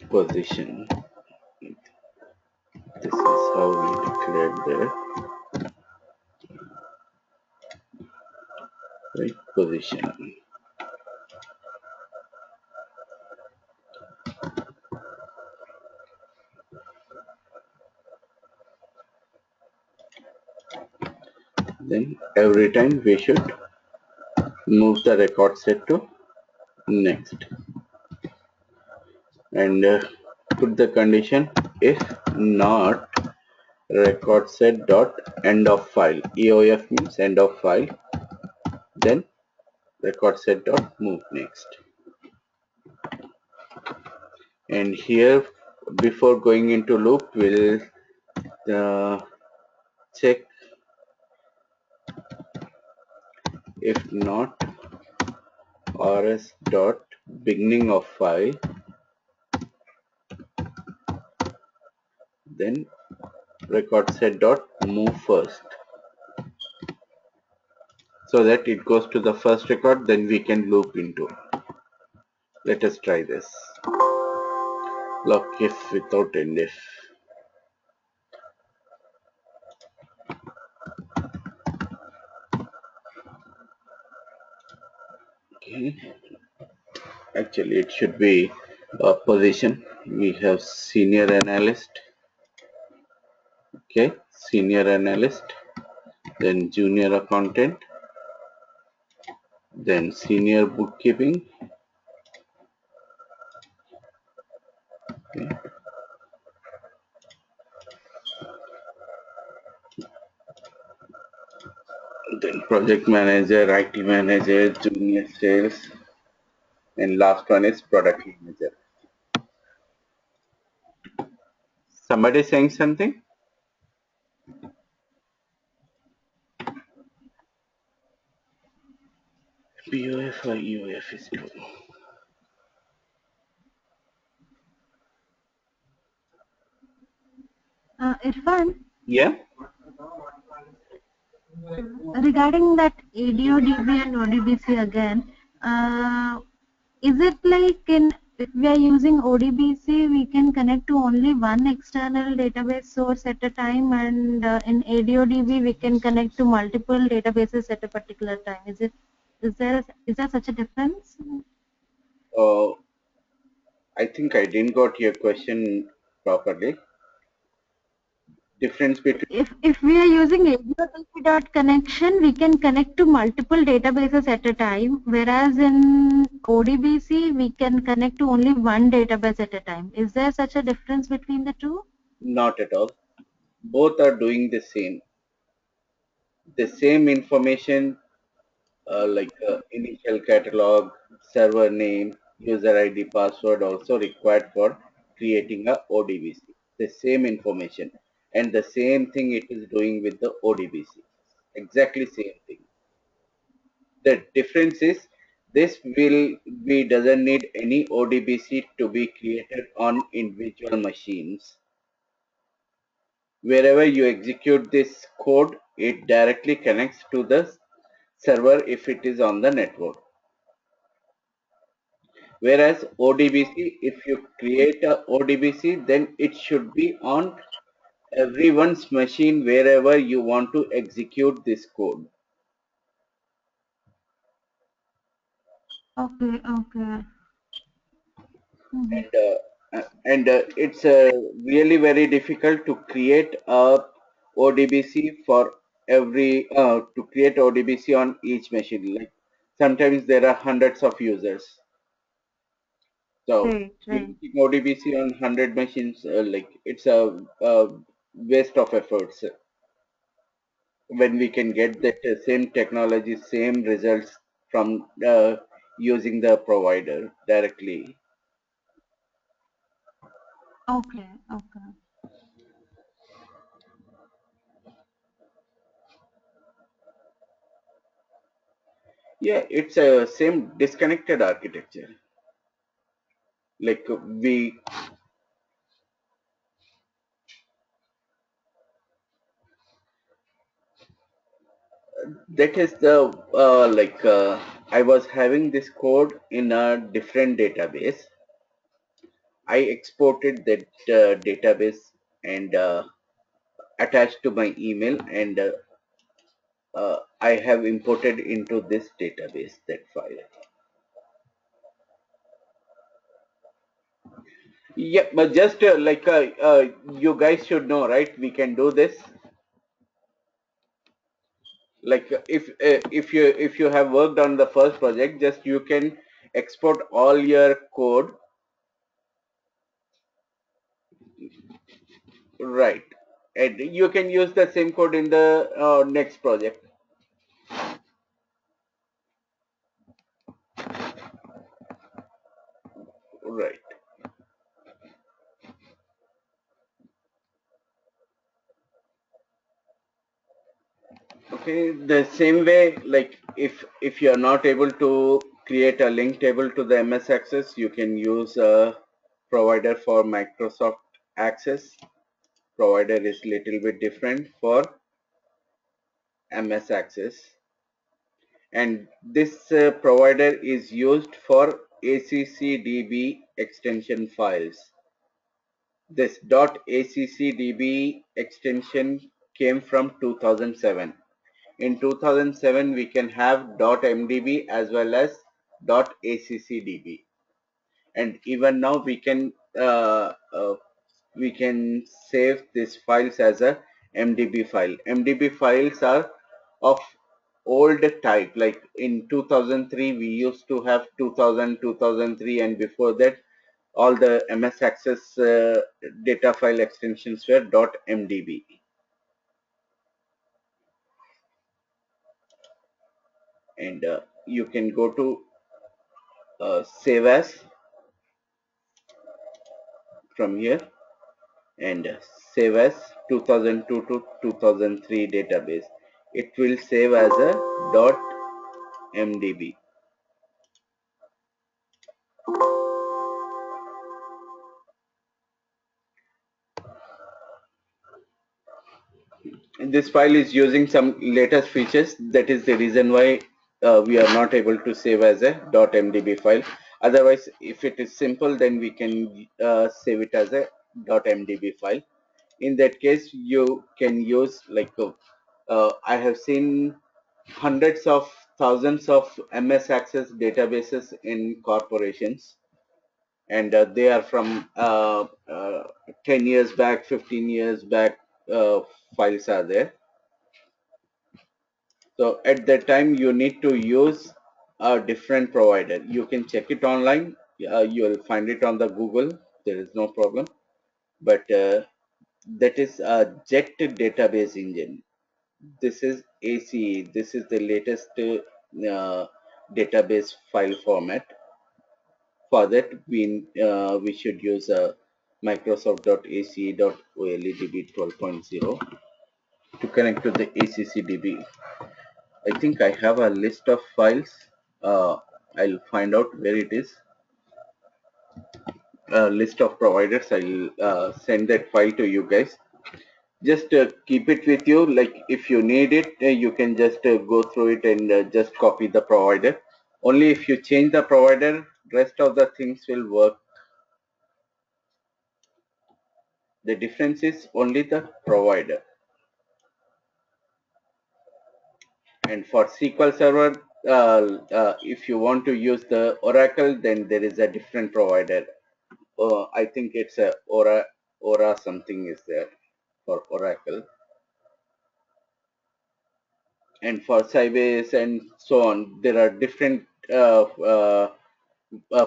Speaker 1: position. This is how we declared there. right position. Then every time we should move the record set to next and put the condition if not record set dot end of file. EOF means end of file. Then record set dot move next. And here before going into loop we'll check if not rs dot beginning of file, then record set dot move first, so that it goes to the first record, then we can loop into. Let us try this. Lock if without end if. Okay. Actually, it should be a position. We have senior analyst. Okay, senior analyst, then junior accountant, then senior bookkeeping. Okay. Then project manager, IT manager, junior sales, and last one is product manager. Somebody saying something? POF or EOF is true.
Speaker 2: Irfan,
Speaker 1: Yeah.
Speaker 2: regarding that ADODB and ODBC again, is it like if we are using ODBC, we can connect to only one external database source at a time, and in ADODB we can connect to multiple databases at a particular time? Is there such a difference?
Speaker 1: Uh, I think I didn't got your question properly. Difference between
Speaker 2: If we are using ADODB dot connection, we can connect to multiple databases at a time, whereas in ODBC we can connect to only one database at a time. Is there such a difference between the two?
Speaker 1: not at all. Both are doing the same. The same information like initial catalog, server name, user ID, password also required for creating a ODBC. The same information and the same thing it is doing with the ODBC. Exactly same thing. The difference is this will be doesn't need any ODBC to be created on individual machines. Wherever you execute this code, it directly connects to the server if it is on the network. Whereas ODBC, if you create a ODBC, then it should be on everyone's machine wherever you want to execute this code.
Speaker 2: Okay, okay. Mhm.
Speaker 1: And it's really very difficult to create a ODBC for every to create ODBC on each machine. Like sometimes there are hundreds of users. So
Speaker 2: Right, right.
Speaker 1: creating ODBC on 100 machines, like it's a waste of efforts when we can get that same technology, same results from using the provider directly.
Speaker 2: Okay, okay.
Speaker 1: Yeah, it's a same disconnected architecture. Like we, that is the I was having this code in a different database. I exported that database and attached to my email, and I have imported into this database that file. Yeah, but just you guys should know, right? We can do this. Like if you have worked on the first project, just you can export all your code, right? And you can use the same code in the next project, right? Okay, the same way, like if you are not able to create a link table to the MS Access, you can use a provider for Microsoft Access. Provider is little bit different for MS Access, and this provider is used for ACCDB extension files. This .ACCDB extension came from 2007. In 2007, we can have .mdb as well as .ACCDB, and even now we can save these files as a MDB file. MDB files are of old type. Like in 2003, we used to have 2000, 2003, and before that, all the MS Access data file extensions were .mdb. And you can go to save as from here and save as 2002 to 2003 database. It will save as a .mdb. And this file is using some latest features. That is the reason why we are not able to save as a .mdb file. Otherwise, if it is simple, then we can save it as a .mdb file. In that case, you can use like I have seen hundreds of thousands of MS Access databases in corporations, and they are from 10 years back, 15 years back. Files are there. So at that time, you need to use a different provider. You can check it online. You will find it on the Google. There is no problem. But that is a Jet database engine. This is ACE. This is the latest database file format. For that, we should use Microsoft.ace.oledb 12.0 to connect to the ACCDB. I think I have a list of files. I'll find out where it is. A list of providers. I'll send that file to you guys. Just keep it with you. Like if you need it, you can just go through it and just copy the provider. Only if you change the provider, rest of the things will work. The difference is only the provider. And for SQL Server, if you want to use the Oracle, then there is a different provider. I think it's a Aura something is there for Oracle. And for Sybase and so on, there are different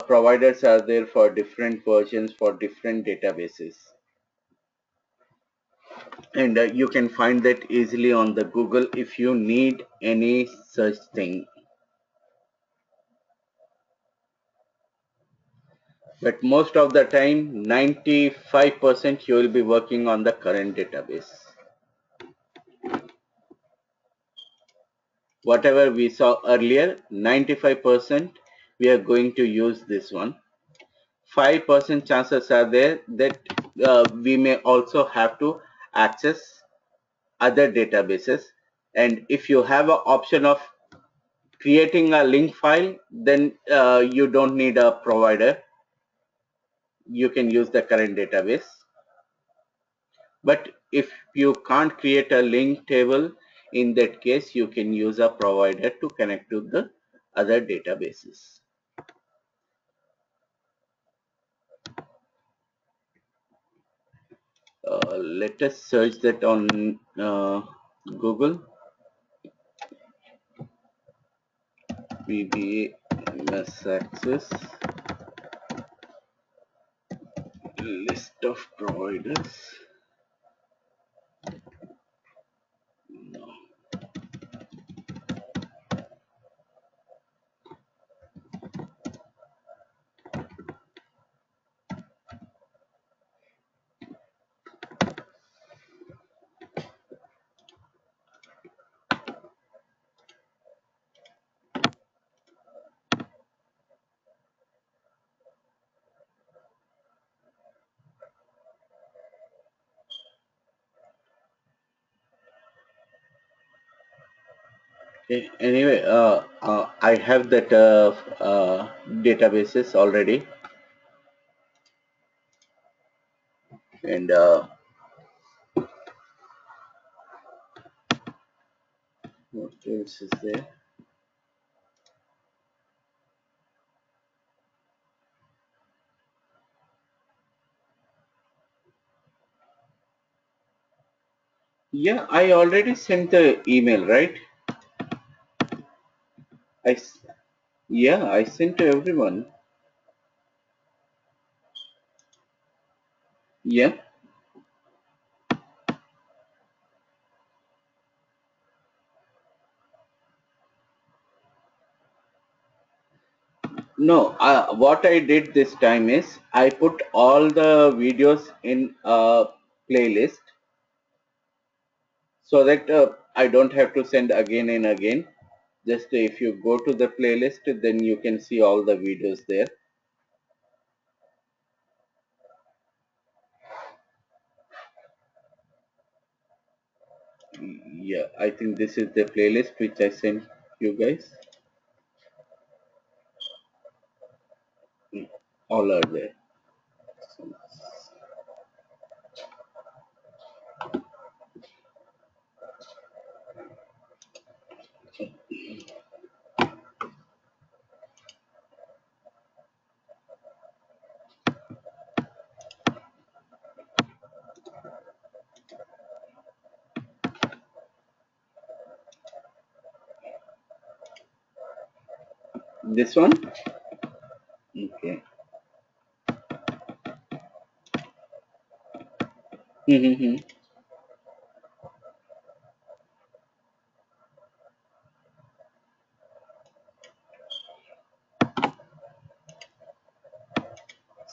Speaker 1: providers are there for different versions for different databases. And you can find that easily on the Google if you need any such thing. But most of the time, 95% you will be working on the current database. Whatever we saw earlier, 95% we are going to use this one. 5% chances are there that we may also have to access other databases. And if you have an option of creating a link file, then you don't need a provider. You can use the current database. But if you can't create a link table, In that case, you can use a provider to connect to the other databases. Let us search that on Google. VBA MS Access list of providers. No. Okay. Anyway, I have that databases already, and what else is there? Yeah, I already sent the email, right? I s- yeah, I sent to everyone. Yeah. No, what I did this time is I put all the videos in a playlist so that I don't have to send again and again. Just if you go to the playlist, then you can see all the videos there. Yeah, I think this is the playlist which I sent you guys. All are there. This one? Okay.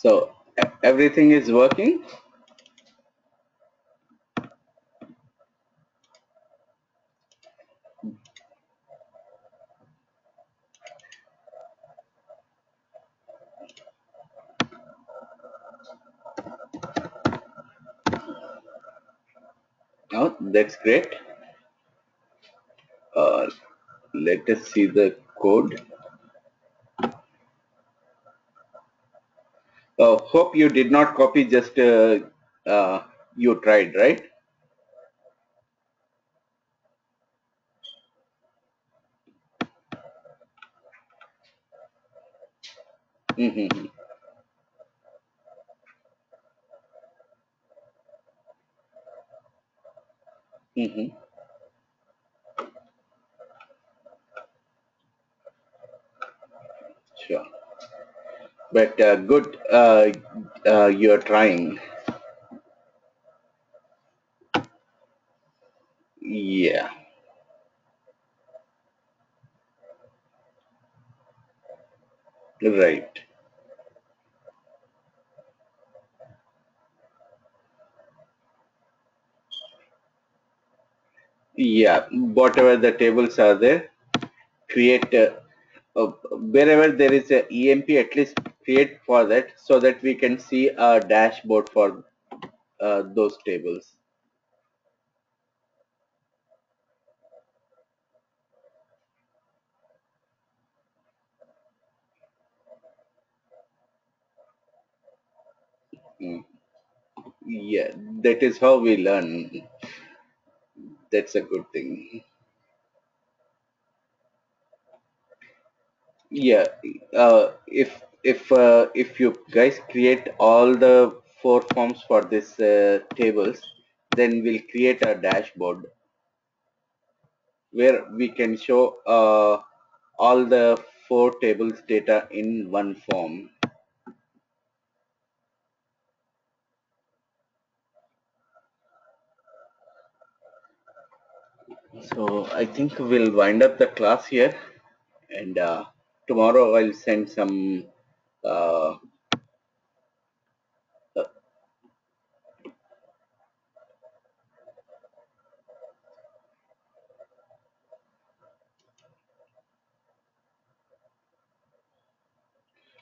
Speaker 1: So everything is working? Oh, that's great. Uh, Let us see the code. Hope you did not copy, just you tried, right? Mm-hmm. Mm-hmm. Sure. But good, you're trying. Yeah, right. Yeah, whatever the tables are there, create wherever there is a EMP, at least create for that so that we can see a dashboard for those tables. Mm. Yeah, that is how we learn. That's a good thing. Yeah, if you guys create all the four forms for this tables, then we'll create a dashboard where we can show all the four tables data in one form. So I think we'll wind up the class here, and tomorrow I'll send some. Uh, uh,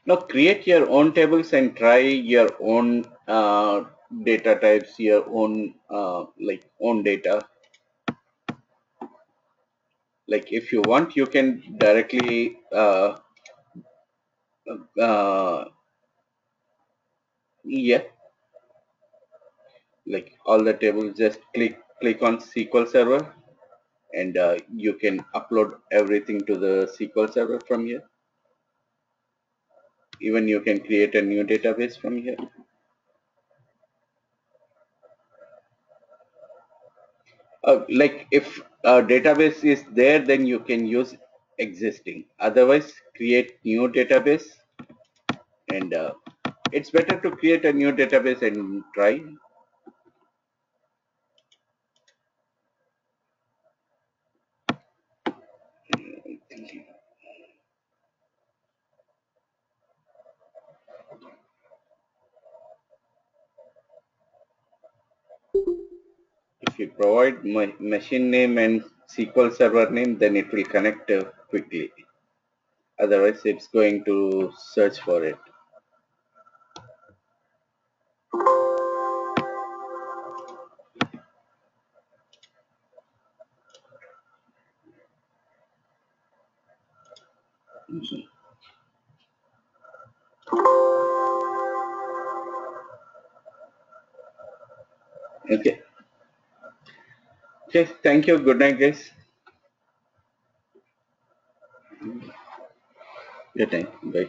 Speaker 1: Now create your own tables and try your own data types, your own like own data. Like if you want, you can directly uh, yeah, like all the tables. Just click on SQL Server, and you can upload everything to the SQL Server from here. Even you can create a new database from here. Like if a database is there, then you can use existing. Otherwise, create new database, and it's better to create a new database and try. If you provide machine name and SQL Server name, then it will connect quickly. Otherwise, it's going to search for it. Okay. Okay. Thank you. Good night, guys. Good night. Bye.